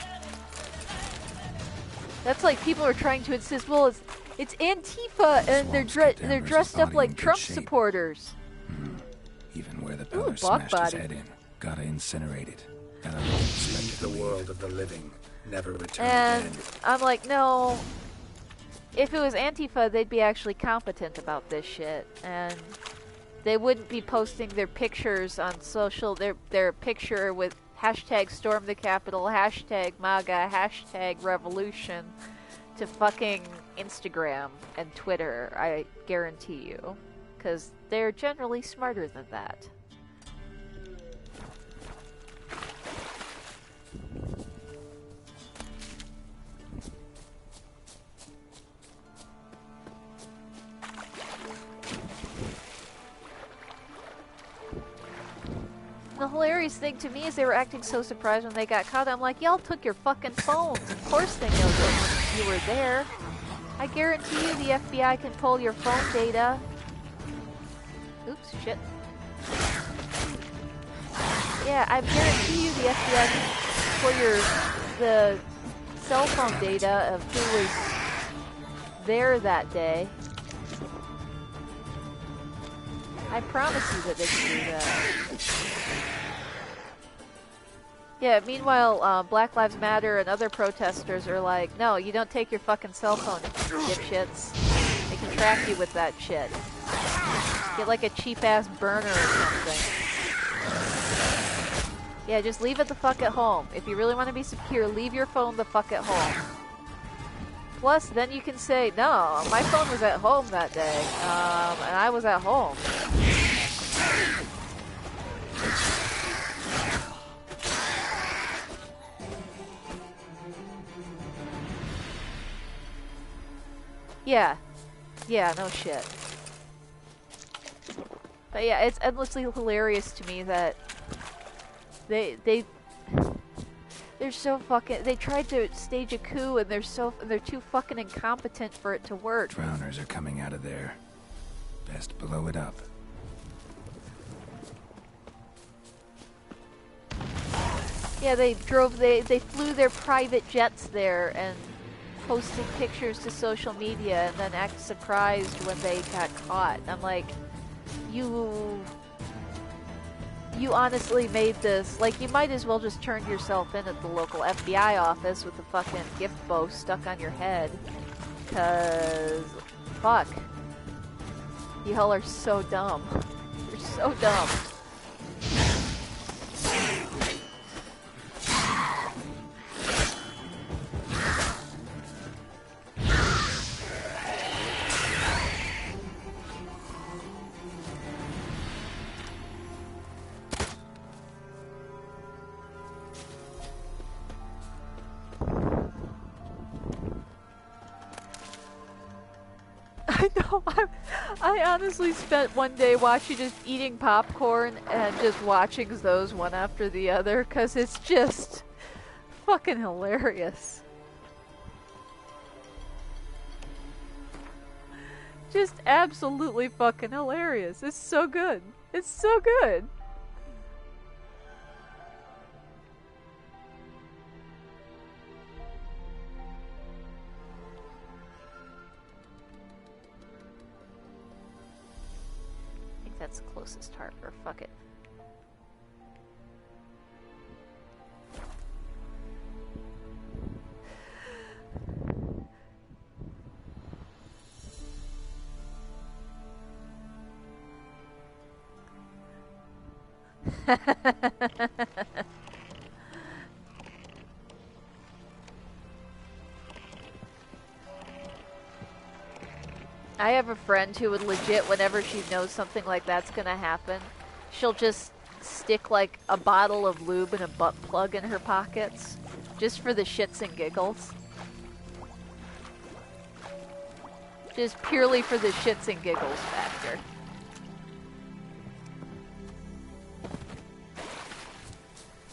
That's like people are trying to insist. Well, it's Antifa, and they're dressed up like Trump supporters. Even where the pillar smashed his head in, gotta incinerate it. And I expect the world of the living never return again. I'm like, no. If it was Antifa, they'd be actually competent about this shit, and they wouldn't be posting their pictures on social. Their picture with hashtag storm the Capitol, hashtag MAGA, hashtag revolution to fucking Instagram and Twitter, I guarantee you. Because they're generally smarter than that. The hilarious thing to me is they were acting so surprised when they got caught. I'm like, y'all took your fucking phones. Of course they know that you were there. I guarantee you the FBI can pull your phone data. Oops, shit. Yeah, I guarantee you the FBI can pull the cell phone data of who was there that day. I promise you that they can do that. Yeah, meanwhile, Black Lives Matter and other protesters are like, no, you don't take your fucking cell phone, dipshits. They can track you with that shit. Get like a cheap-ass burner or something. Yeah, just leave it the fuck at home. If you really want to be secure, leave your phone the fuck at home. Plus, then you can say, no, my phone was at home that day, and I was at home. Yeah. Yeah, no shit. But yeah, it's endlessly hilarious to me that they're so fucking, they tried to stage a coup and they're too fucking incompetent for it to work. Drowners are coming out of there. Best blow it up. Yeah, they flew their private jets there and posted pictures to social media and then act surprised when they got caught. I'm like, you honestly made this, like, you might as well just turn yourself in at the local FBI office with a fucking gift bow stuck on your head. Cause, fuck. Y'all are so dumb. You're so dumb. I honestly spent one day watching, just eating popcorn and just watching those one after the other, because it's just fucking hilarious. Just absolutely fucking hilarious. It's so good. It's so good. That's the closest harbor. Fuck it. I have a friend who would legit, whenever she knows something like that's gonna happen, she'll just stick like a bottle of lube and a butt plug in her pockets, just for the shits and giggles. Just purely for the shits and giggles factor.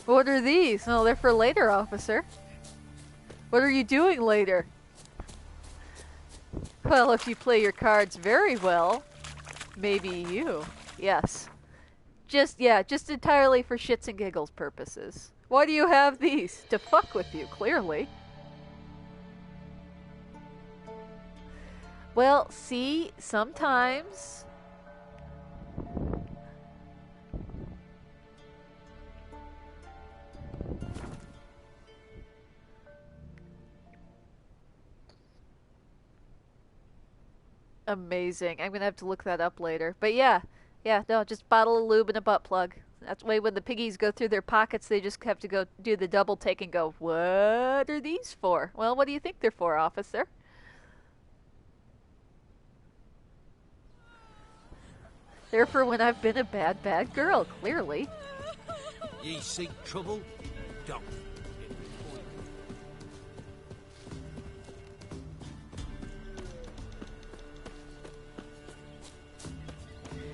What are these? No, they're for later, officer. What are you doing later? Well, if you play your cards very well, maybe you. Yes. Just entirely for shits and giggles purposes. Why do you have these? To fuck with you, clearly. Well, see, sometimes... Amazing. I'm gonna have to look that up later. But yeah, no, just bottle of lube and a butt plug. That's why when the piggies go through their pockets, they just have to go do the double take and go, what are these for? Well, what do you think they're for, officer? They're for when I've been a bad, bad girl, clearly. Ye seek trouble? Don't.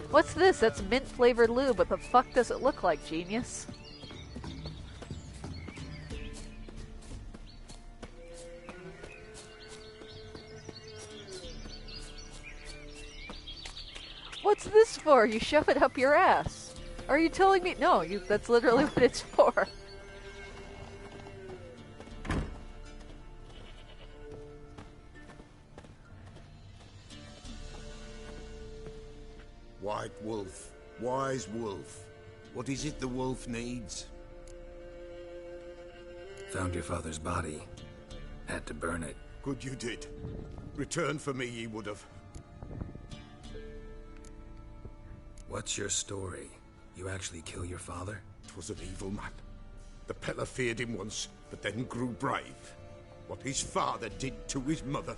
What's this? That's mint-flavored lube. What the fuck does it look like, genius? What's this for? You shove it up your ass. Are you telling me? No, that's literally what it's for. White wolf, wise wolf. What is it the wolf needs? Found your father's body. Had to burn it. Good you did. Return for me ye would have. What's your story? You actually kill your father? 'Twas an evil man. The Peller feared him once, but then grew brave. What his father did to his mother,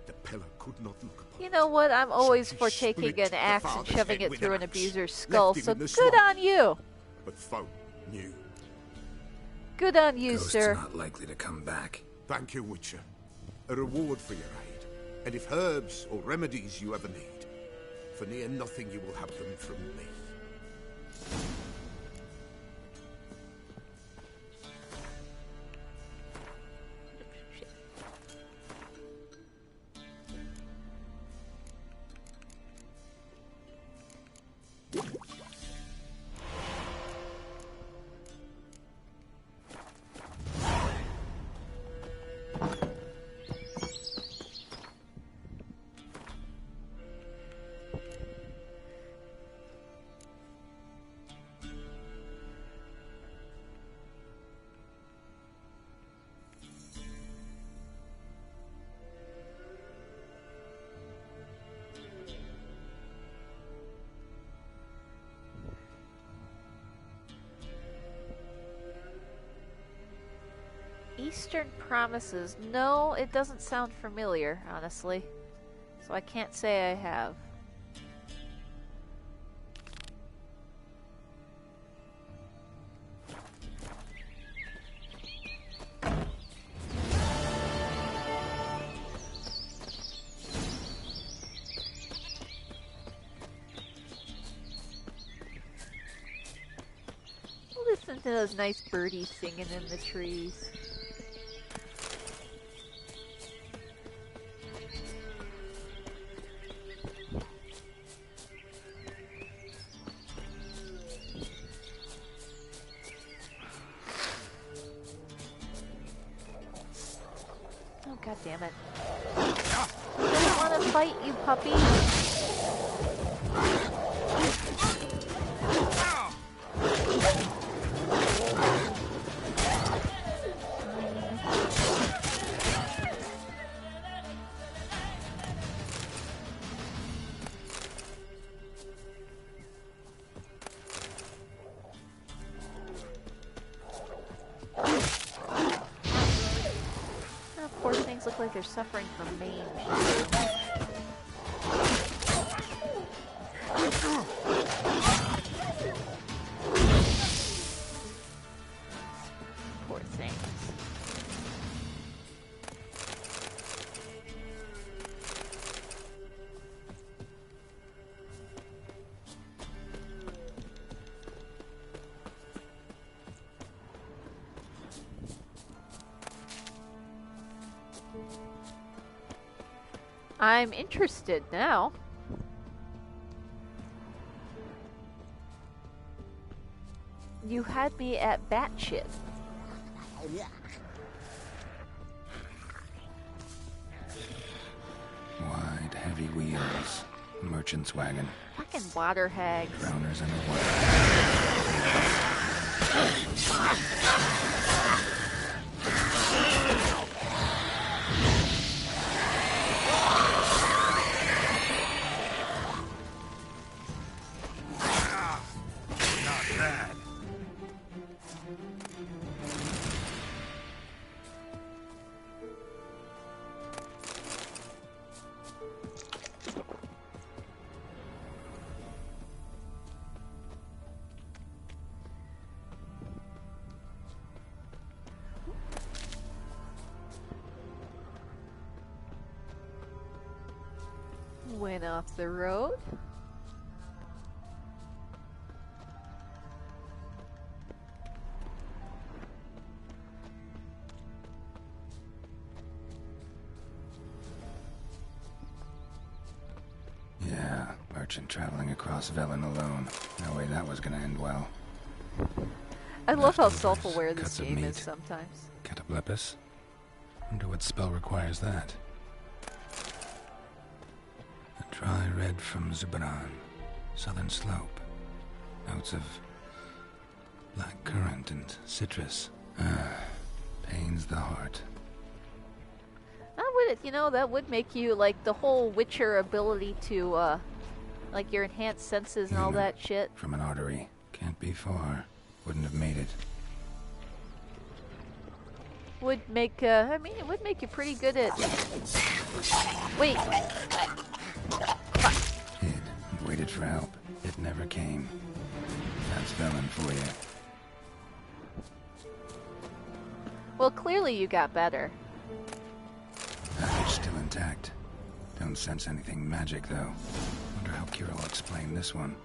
the Peller could not look upon. You know what? I'm always So he for taking split an axe the and father's shoving head it with through an an axe, abuser's left skull, him so in the good swamp. on you. But folk knew. Good on you, Ghost's sir. not likely to come back. Thank you, Witcher. A reward for your aid. And if herbs or remedies you ever need, for near nothing you will have them from me. Eastern Promises. No, it doesn't sound familiar, honestly. So I can't say I have. Listen to those nice birdies singing in the trees. Oh, god damn it. I don't want to fight you, puppy. Poor things look like they're suffering from mange. Poor things. I'm interested now. You had me at batshit. Wide, heavy wheels. Merchant's wagon. Fucking water hags. Drowners in the water. Not bad. went off the road. Yeah, merchant traveling across Velen alone. No way that was gonna end well. I love how self-aware this game is sometimes. Cataplepis? Wonder what spell requires that. A dry red from Zubran. Southern slope. Notes of black currant and citrus. Pains the heart. That would make you, like, the whole Witcher ability to, like, your enhanced senses and all that shit. From an artery. Can't be far. Wouldn't have made it. Would make, it would make you pretty good at... Wait. Hid and waited for help. It never came. That's Velen for you. Well, clearly you got better. Package still intact. Don't sense anything magic, though. Wonder how Kira will explain this one.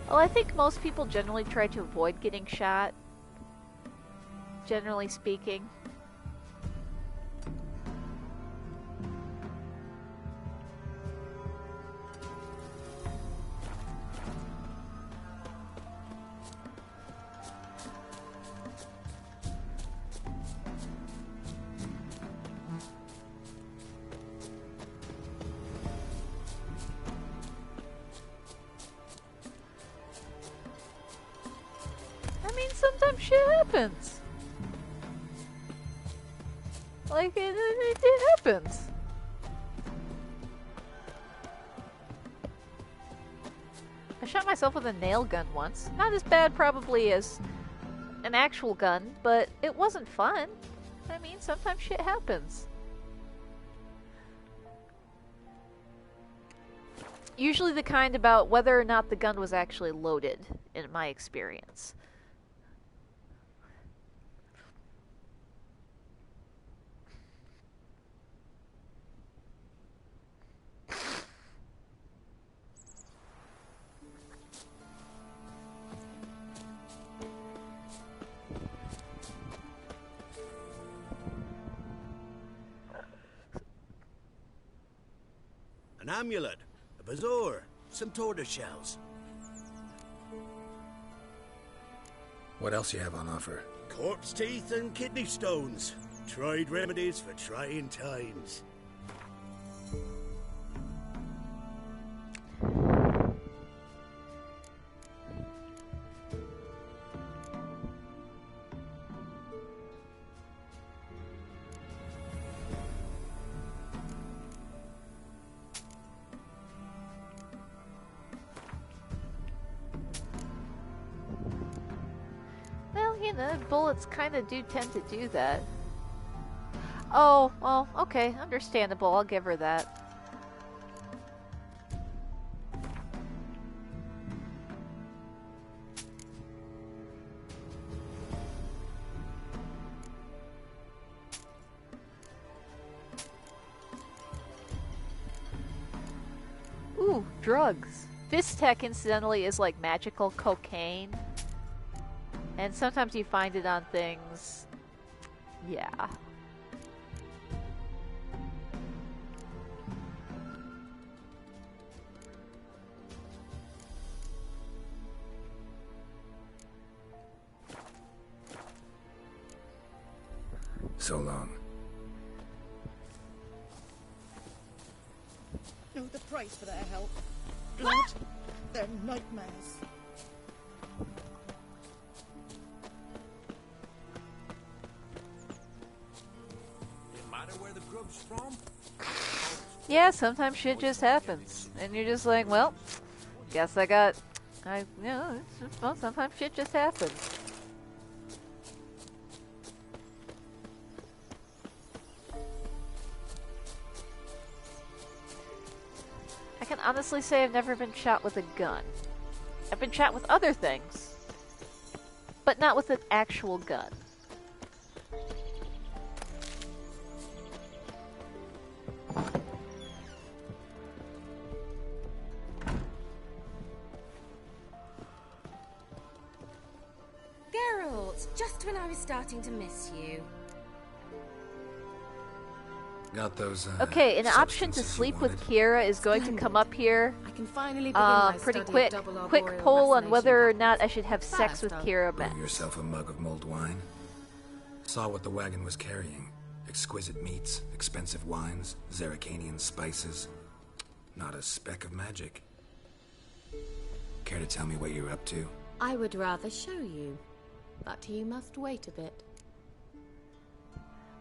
Well, I think most people generally try to avoid getting shot. Generally speaking. Sometimes shit happens. Like, it happens. I shot myself with a nail gun once. Not as bad probably as an actual gun, but it wasn't fun. I mean, sometimes shit happens. Usually the kind about whether or not the gun was actually loaded, in my experience. An amulet, a bazaar, some tortoise shells. What else you have on offer? Corpse teeth and kidney stones. Tried remedies for trying times. Bullets kind of do tend to do that. Oh, well, okay, understandable. I'll give her that. Ooh, drugs. Fistech, incidentally, is like magical cocaine. And sometimes you find it on things. Yeah. So long. Know the price for their help. Blood, their nightmares. Yeah, sometimes shit just happens, and you're just like, well, guess well, sometimes shit just happens. I can honestly say I've never been shot with a gun. I've been shot with other things, but not with an actual gun. Geralt, just when I was starting to miss you. Got those, okay, an option to sleep with Kira is going to come up here. I can finally begin my pretty study quick. of double Quick arboreal poll on fascination. whether or not I should have sex with First, Kira Bring next. yourself a mug of mulled wine. Saw what the wagon was carrying. Exquisite meats, expensive wines, Zerrikanian spices. Not a speck of magic. Care to tell me what you're up to? I would rather show you, but you must wait a bit.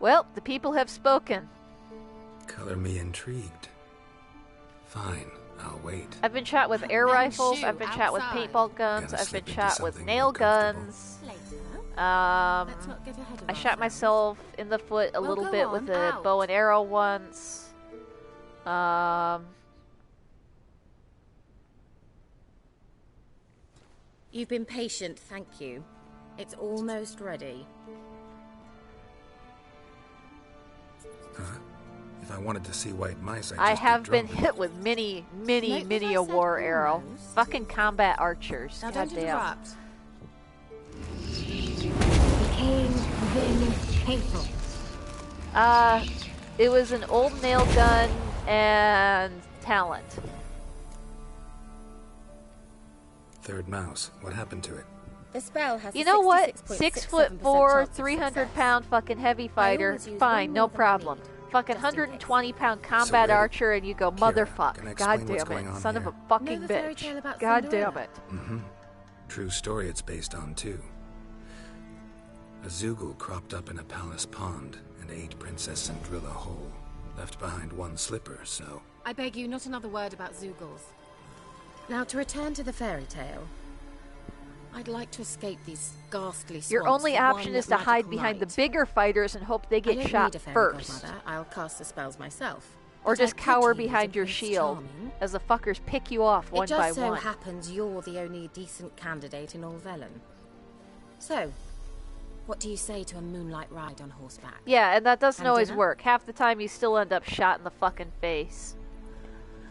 Well, the people have spoken. Color me intrigued. Fine, I'll wait. I've been shot with air Then rifles, shoot I've been shot with outside. paintball guns, Gotta I've been slip into shot with something nail more comfortable. guns. Later. Let's not get ahead of I shot ourselves. myself in the foot a Well, little go bit on, with a out. bow and arrow once. You've been patient, thank you. It's almost ready. Huh? If I wanted to see white mice, I I'd have just been be hit with many Note that I a said war arrow. almost. Fucking combat archers. Now don't Goddamn. interrupt. Became then painful. It was an old nail gun and talent. Third mouse. What happened to it? The spell has You a know what? 66.67% 6'4", chance of 300-pound fucking heavy fighter. always use Fine, one no more than I problem. need, Fucking just in 120-pound combat ready? archer, and you go, Kira, motherfuck. can I God explain what's damn going it. on Son of here? a fucking Know the fairy bitch. tale about God Cinderella? damn it. Mm-hmm. True story it's based on, too. A Zoogle cropped up in a palace pond and ate Princess Cinderella whole. Left behind one slipper, so... I beg you, not another word about Zoogles. Now, to return to the fairy tale. I'd like to escape these ghastly swamps. Your only for option one is to hide magical behind night. the bigger fighters and hope they I get don't shot need a fairy first. godmother. I'll cast the spells myself. Or But I just could cower use a behind your Prince shield Charming. as the fuckers pick you off one It by just so one. happens you're the only decent candidate in all Velen. So, what do you say to a moonlight ride on horseback? Yeah, and that doesn't And always dinner? work. Half the time you still end up shot in the fucking face.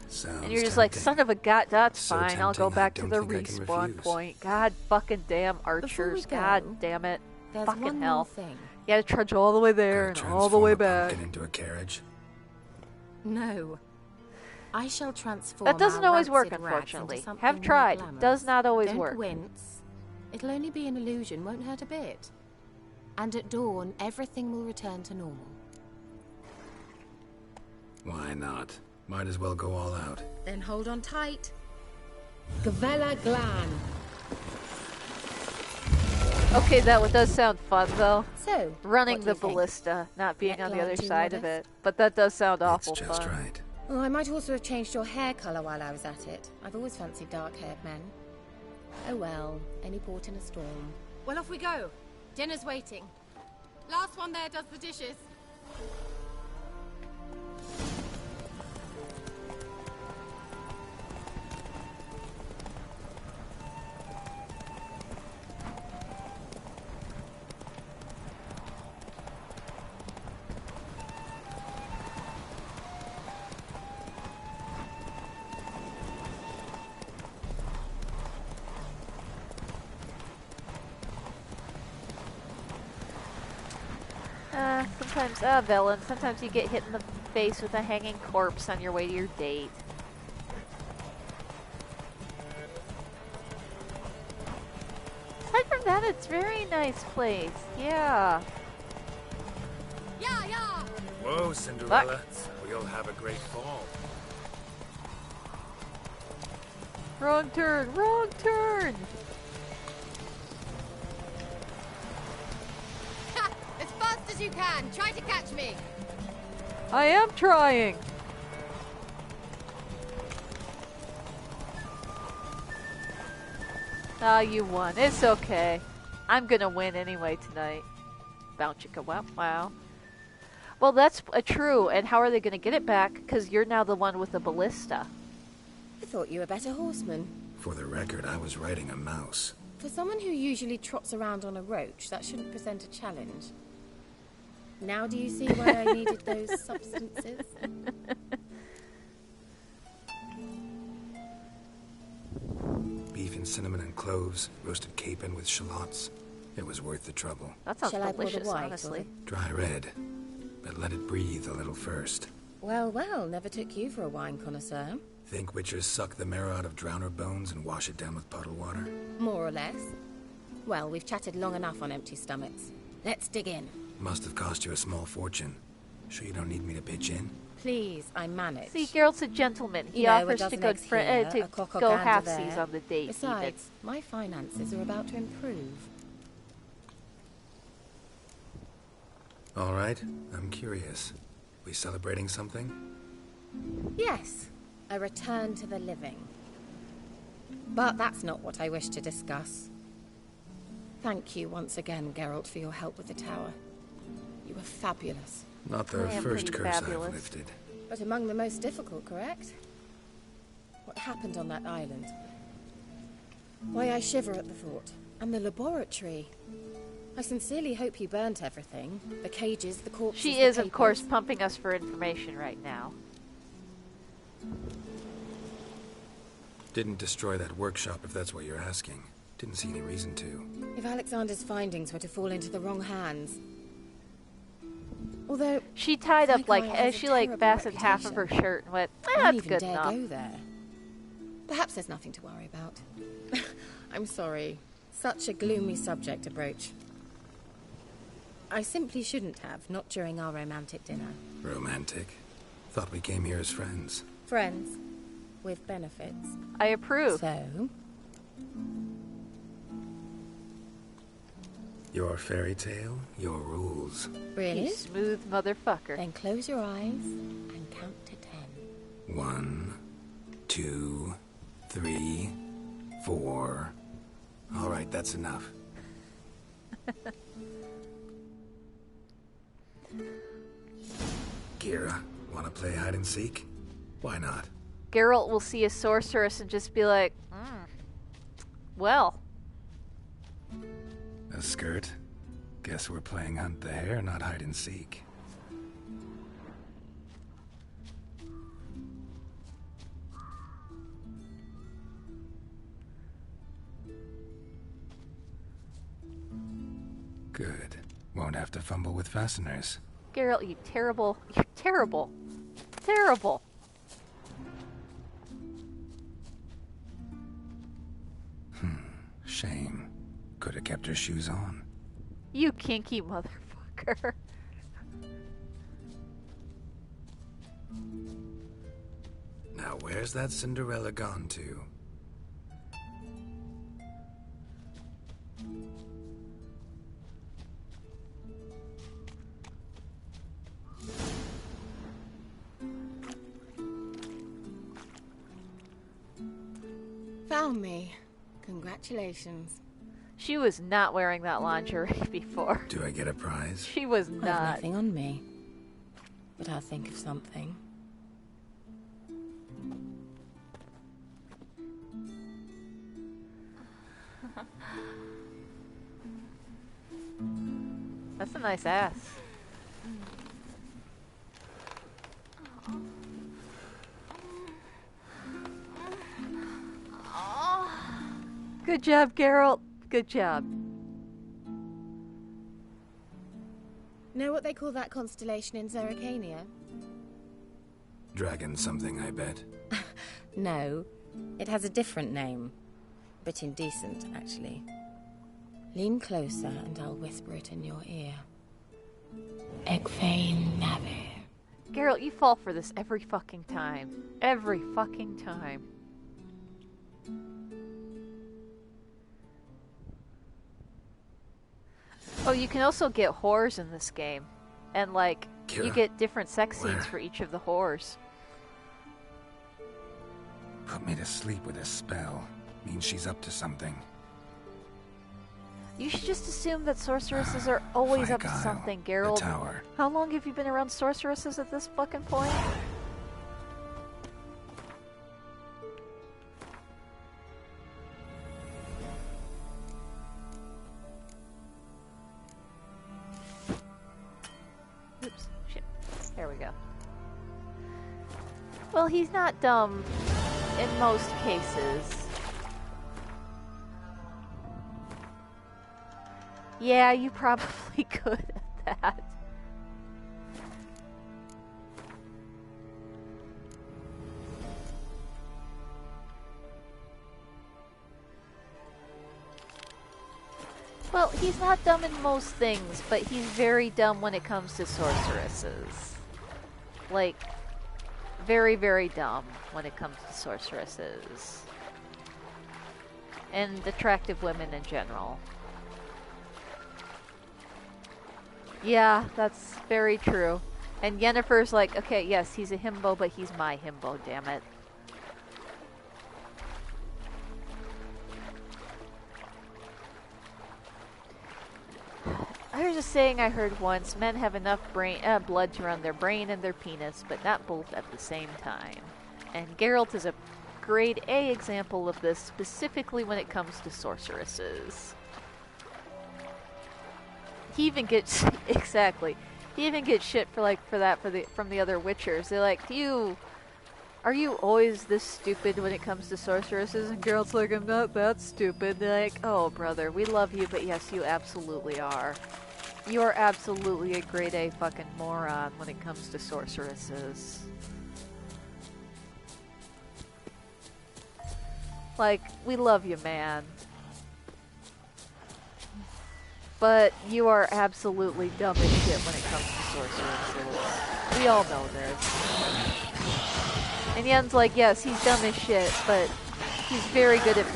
Sounds And you're just like, son of a god, that's So fine. I'll go tempting, I back to don't the think I can respawn refuse. point. God fucking damn archers. go, God damn it. There's Fucking one hell. more thing. You gotta trudge all the way there and all the way back. Get into a carriage. No. I shall transform That doesn't our always work, rancid rags into unfortunately. something Have more tried. glamorous. Does not always Don't work. wince. It'll only be an illusion, won't hurt a bit. And at dawn, everything will return to normal. Why not? Might as well go all out. Then hold on tight. Gavella Glan. Okay, that one does sound fun, though. So, running what do the you think? ballista, not being on the Neckline other too side of modest? it. But that does sound awful just fun. right. Oh, I might also have changed your hair colour while I was at it. I've always fancied dark-haired men. Oh well, any port in a storm. Well, off we go. Dinner's waiting. Last one there does the dishes. Sometimes, Velen, sometimes you get hit in the face with a hanging corpse on your way to your date. Aside from that, it's a very nice place. Yeah. Yeah, yeah. Whoa, Cinderella. We'll have a great fall. Wrong turn, wrong turn! Ha! As fast as you can. Try to catch me. I am trying! Ah, you won. It's okay. I'm gonna win anyway tonight. Bow chicka wow wow. Well, that's true. And how are they gonna get it back? Because you're now the one with the ballista. I thought you were a better horseman. For the record, I was riding a mouse. For someone who usually trots around on a roach, that shouldn't present a challenge. Now do you see why I needed those substances? Beef and cinnamon and cloves, roasted capon with shallots. It was worth the trouble. That sounds delicious, honestly. Dry red, but let it breathe a little first. Well, well, never took you for a wine connoisseur. Think witchers suck the marrow out of drowner bones and wash it down with puddled water? More or less. Well, we've chatted long enough on empty stomachs. Let's dig in. Must have cost you a small fortune. Sure you don't need me to pitch in? Please, I manage. See, Geralt's a gentleman. He offers to go halfsies on the date. Besides, my finances are about to improve. All right, I'm curious. We celebrating something? Yes, a return to the living. But that's not what I wish to discuss. Thank you once again, Geralt, for your help with the tower. You were fabulous. Not the first curse I've lifted. But among the most difficult, correct? What happened on that island? Why I shiver at the thought. And the laboratory. I sincerely hope you burnt everything. The cages, the corpses, She is, of course, pumping us for information right now. Didn't destroy that workshop, if that's what you're asking. Didn't see any reason to. If Alexander's findings were to fall into the wrong hands... Although... She tied up, like, she, like, fastened half of her shirt and went, that's good enough. Go there. Perhaps there's nothing to worry about. I'm sorry. Such a gloomy subject to broach. I simply shouldn't have, not during our romantic dinner. Romantic? Thought we came here as friends. Friends. With benefits. I approve. So? Your fairy tale, your rules. Really? You smooth motherfucker. Then close your eyes and count to 10. 1, 2, 3, 4. All right, that's enough. Kira, wanna play hide and seek? Why not? Geralt will see a sorceress and just be like, well. A skirt? Guess we're playing hunt the hare, not hide and seek. Good. Won't have to fumble with fasteners. Geralt, you terrible, you're terrible. Terrible. Shame. Could have kept her shoes on. You kinky motherfucker. Now where's that Cinderella gone to? Found me. Congratulations. She was not wearing that lingerie before. Do I get a prize? She was not. I've nothing on me. But I'll think of something. That's a nice ass. Good job, Geralt. Good job. Know what they call that constellation in Zerrikania? Dragon something, I bet. No. It has a different name. Bit indecent, actually. Lean closer and I'll whisper it in your ear. Egfain Navir. Geralt, you fall for this every fucking time. Every fucking time. Oh, you can also get whores in this game. And, like, Kira, you get different sex where? scenes for each of the whores. Put me to sleep with a spell. Means she's up to something. You should just assume that sorceresses are always up to Isle, something, the Geralt. tower. How long have you been around sorceresses at this fucking point? Well, he's not dumb in most cases. Yeah, you probably could at that. Well, he's not dumb in most things, but he's very dumb when it comes to sorceresses. Like, very, very dumb when it comes to sorceresses. And attractive women in general. Yeah, that's very true. And Yennefer's like, okay, yes, he's a himbo, but he's my himbo, damn it. There's a saying I heard once, men have enough blood to run their brain and their penis, but not both at the same time. And Geralt is a grade A example of this, specifically when it comes to sorceresses. He even gets, exactly, he even gets shit from the other Witchers. They're like, are you always this stupid when it comes to sorceresses? And Geralt's like, I'm not that stupid. They're like, oh brother, we love you, but yes, you absolutely are. You are absolutely a grade A fucking moron when it comes to sorceresses. Like, we love you, man. But you are absolutely dumb as shit when it comes to sorceresses. We all know this. And Yen's like, yes, he's dumb as shit, but he's very good at in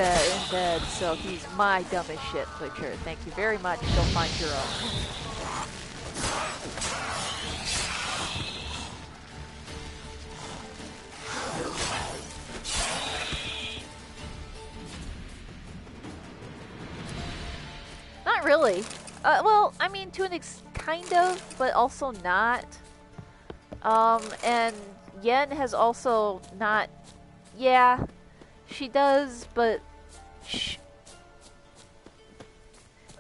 bed, so he's my dumb as shit Witcher. Thank you very much. Go find your own. Not really. Well, I mean, to an kind of, but also not. And Yen has also not... Yeah, she does, but...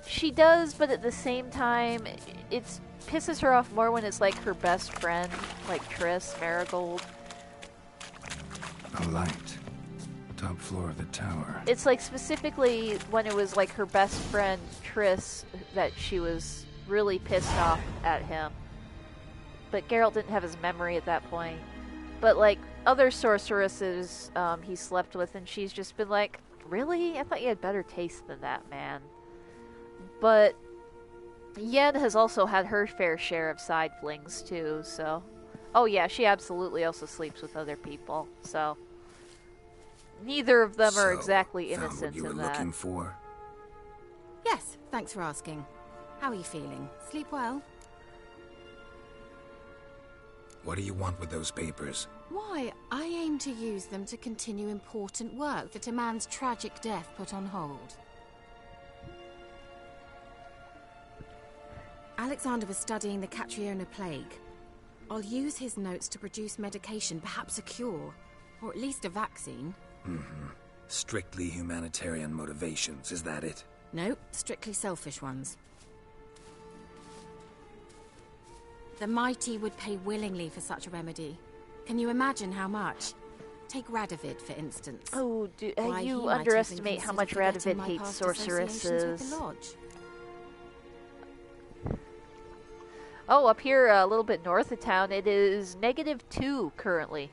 She does, but at the same time, it pisses her off more when it's like her best friend, like Triss, Marigold. A light. Top floor of the tower. It's like specifically when it was like her best friend, Triss, that she was really pissed off at him. But Geralt didn't have his memory at that point. But like other sorceresses he slept with, and she's just been like, really? I thought you had better taste than that, man. But Yen has also had her fair share of side flings too, so... Oh yeah, she absolutely also sleeps with other people, so... Neither of them are exactly innocent what you were in that. Looking for? Yes, thanks for asking. How are you feeling? Sleep well? What do you want with those papers? Why, I aim to use them to continue important work that a man's tragic death put on hold. Alexander was studying the Catriona plague. I'll use his notes to produce medication, perhaps a cure, or at least a vaccine. Mm-hmm. Strictly humanitarian motivations, is that it? No, strictly selfish ones. The mighty would pay willingly for such a remedy. Can you imagine how much? Take Radovid, for instance. Oh, you underestimate how much Radovid hates sorceresses. Oh, up here a little bit north of town, it is -2 currently.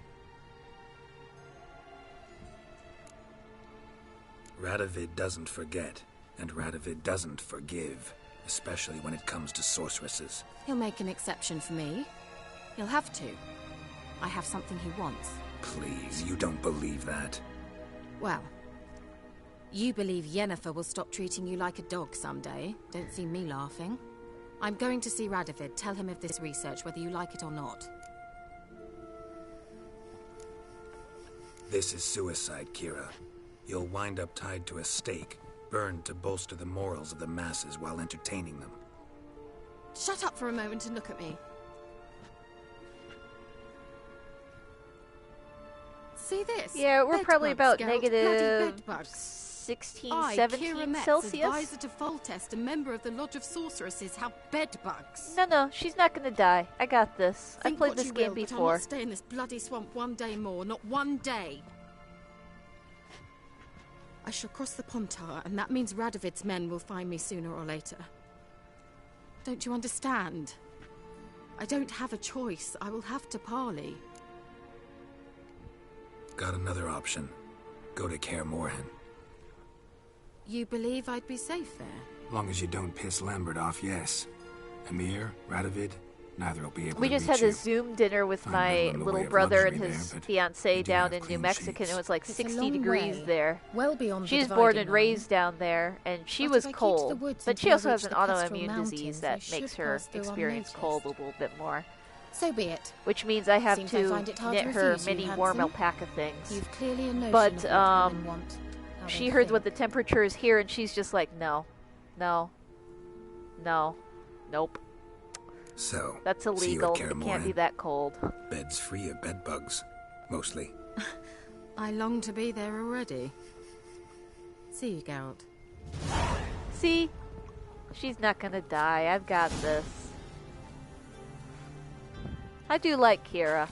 Radovid doesn't forget, and Radovid doesn't forgive, especially when it comes to sorceresses. He'll make an exception for me. He'll have to. I have something he wants. Please, you don't believe that. Well, you believe Yennefer will stop treating you like a dog someday. Don't see me laughing. I'm going to see Radovid. Tell him of this research, whether you like it or not. This is suicide, Kira. You'll wind up tied to a stake, burned to bolster the morals of the masses while entertaining them. Shut up for a moment and look at me. See this? Yeah, we're Bed probably bugs, about Geralt. Bloody bed negative bugs. 16, I, 17 Kira Metz, Celsius? advisor to Foltest, a member of the Lodge of Sorceresses, have bedbugs. No, she's not gonna die. I got this. I Think played what this you game will, but I'll before. not stay in this bloody swamp one day more, not one day. I shall cross the Pontar, and that means Radovid's men will find me sooner or later. Don't you understand? I don't have a choice. I will have to parley. Got another option. Go to Kaer Morhen. You believe I'd be safe there? Long as you don't piss Lambert off, yes. Emir, Radovid, neither will be able We to just reach had a you. Zoom dinner with I my know I'm the way little of brother and luxury his there, but fiancée we do down have in New clean Mexico. sheets. It was like It's a 60 long degrees way, there. well beyond She's the born dividing and line. raised down there, and she But was if I keep to the cold. woods But until she I also reach has an the Kestrel autoimmune Mountains, disease I that should makes her pass through experience unnoticed. cold a little bit more. So be it. Which means I have Seems I to find it hard knit to her refuse you, mini warm handsome. alpaca things. You've clearly a notion But of what women want. How she they heard think. what the temperature is here, and she's just like, no, nope. So, That's see you at illegal. Kaer It can't be Morhen. that cold. Beds free of bed bugs. Mostly. I long to be there already. See you, Geralt. See? She's not gonna die. I've got this. I do like Kira.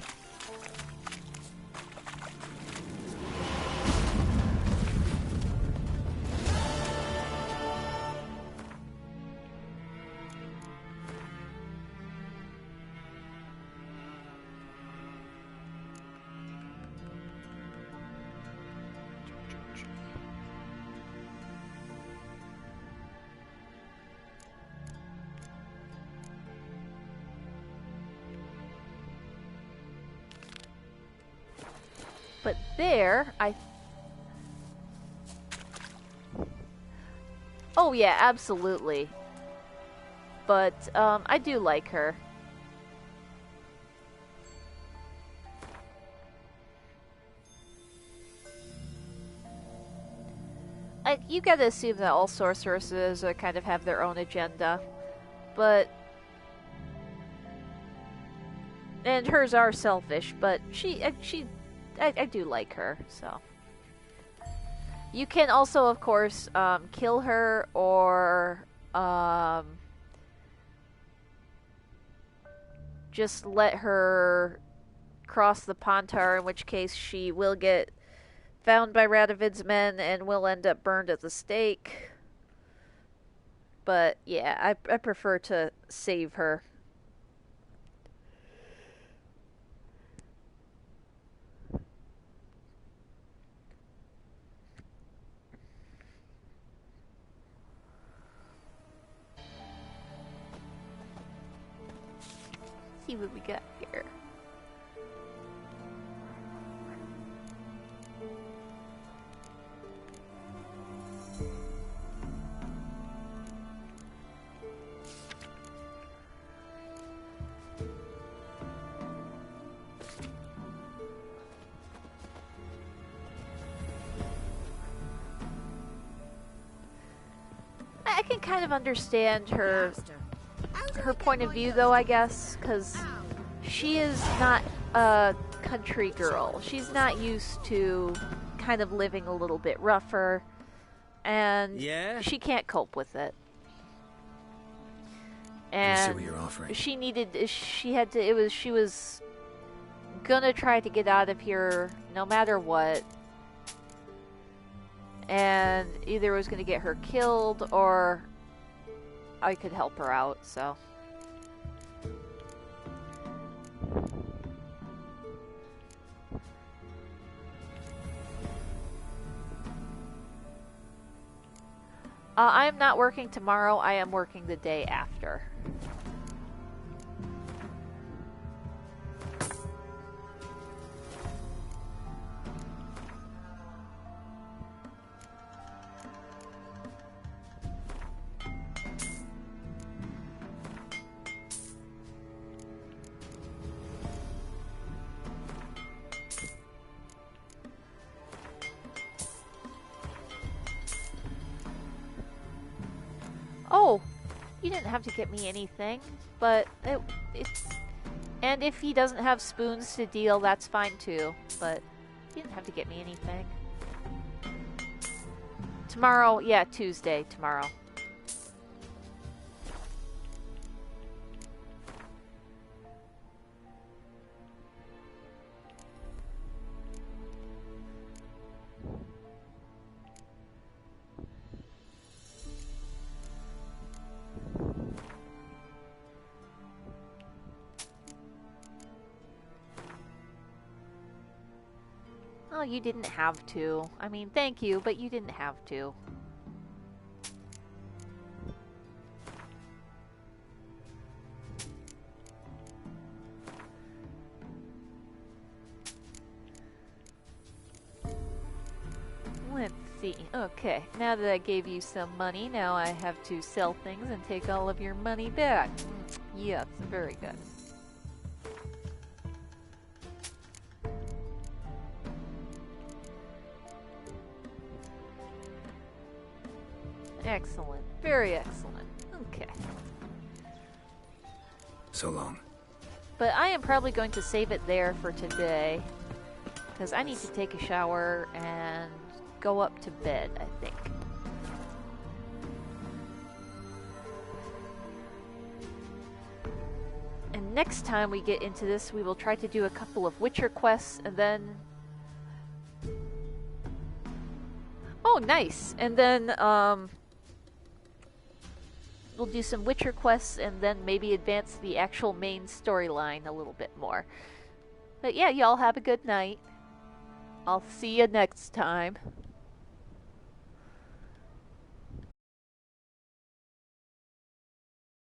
But there, Oh yeah, absolutely. But, I do like her. You gotta assume that all sorceresses kind of have their own agenda. But... And hers are selfish, but I do like her, so. You can also, of course, kill her or just let her cross the Pontar, in which case she will get found by Radovid's men and will end up burned at the stake. But yeah, I prefer to save her. See what we got here. I can kind of understand her point of view, though, I guess, because she is not a country girl. She's not used to kind of living a little bit rougher, and she can't cope with it. I see And what you're offering. she was gonna try to get out of here no matter what. And either it was gonna get her killed or I could help her out, so. I am not working tomorrow, I am working the day after. Oh, you didn't have to get me anything, but it's... And if he doesn't have spoons to deal, that's fine too, but you didn't have to get me anything. Tomorrow, yeah, Tuesday, tomorrow. Oh, you didn't have to. I mean, thank you, but you didn't have to. Let's see. Okay, now that I gave you some money, now I have to sell things and take all of your money back. Yes, very good. Excellent. Very excellent. Okay. So long. But I am probably going to save it there for today, because I need to take a shower and go up to bed, I think. And next time we get into this, we will try to do a couple of Witcher quests, and then... Oh, nice! And then, we'll do some Witcher quests and then maybe advance the actual main storyline a little bit more. But yeah, y'all have a good night. I'll see you next time.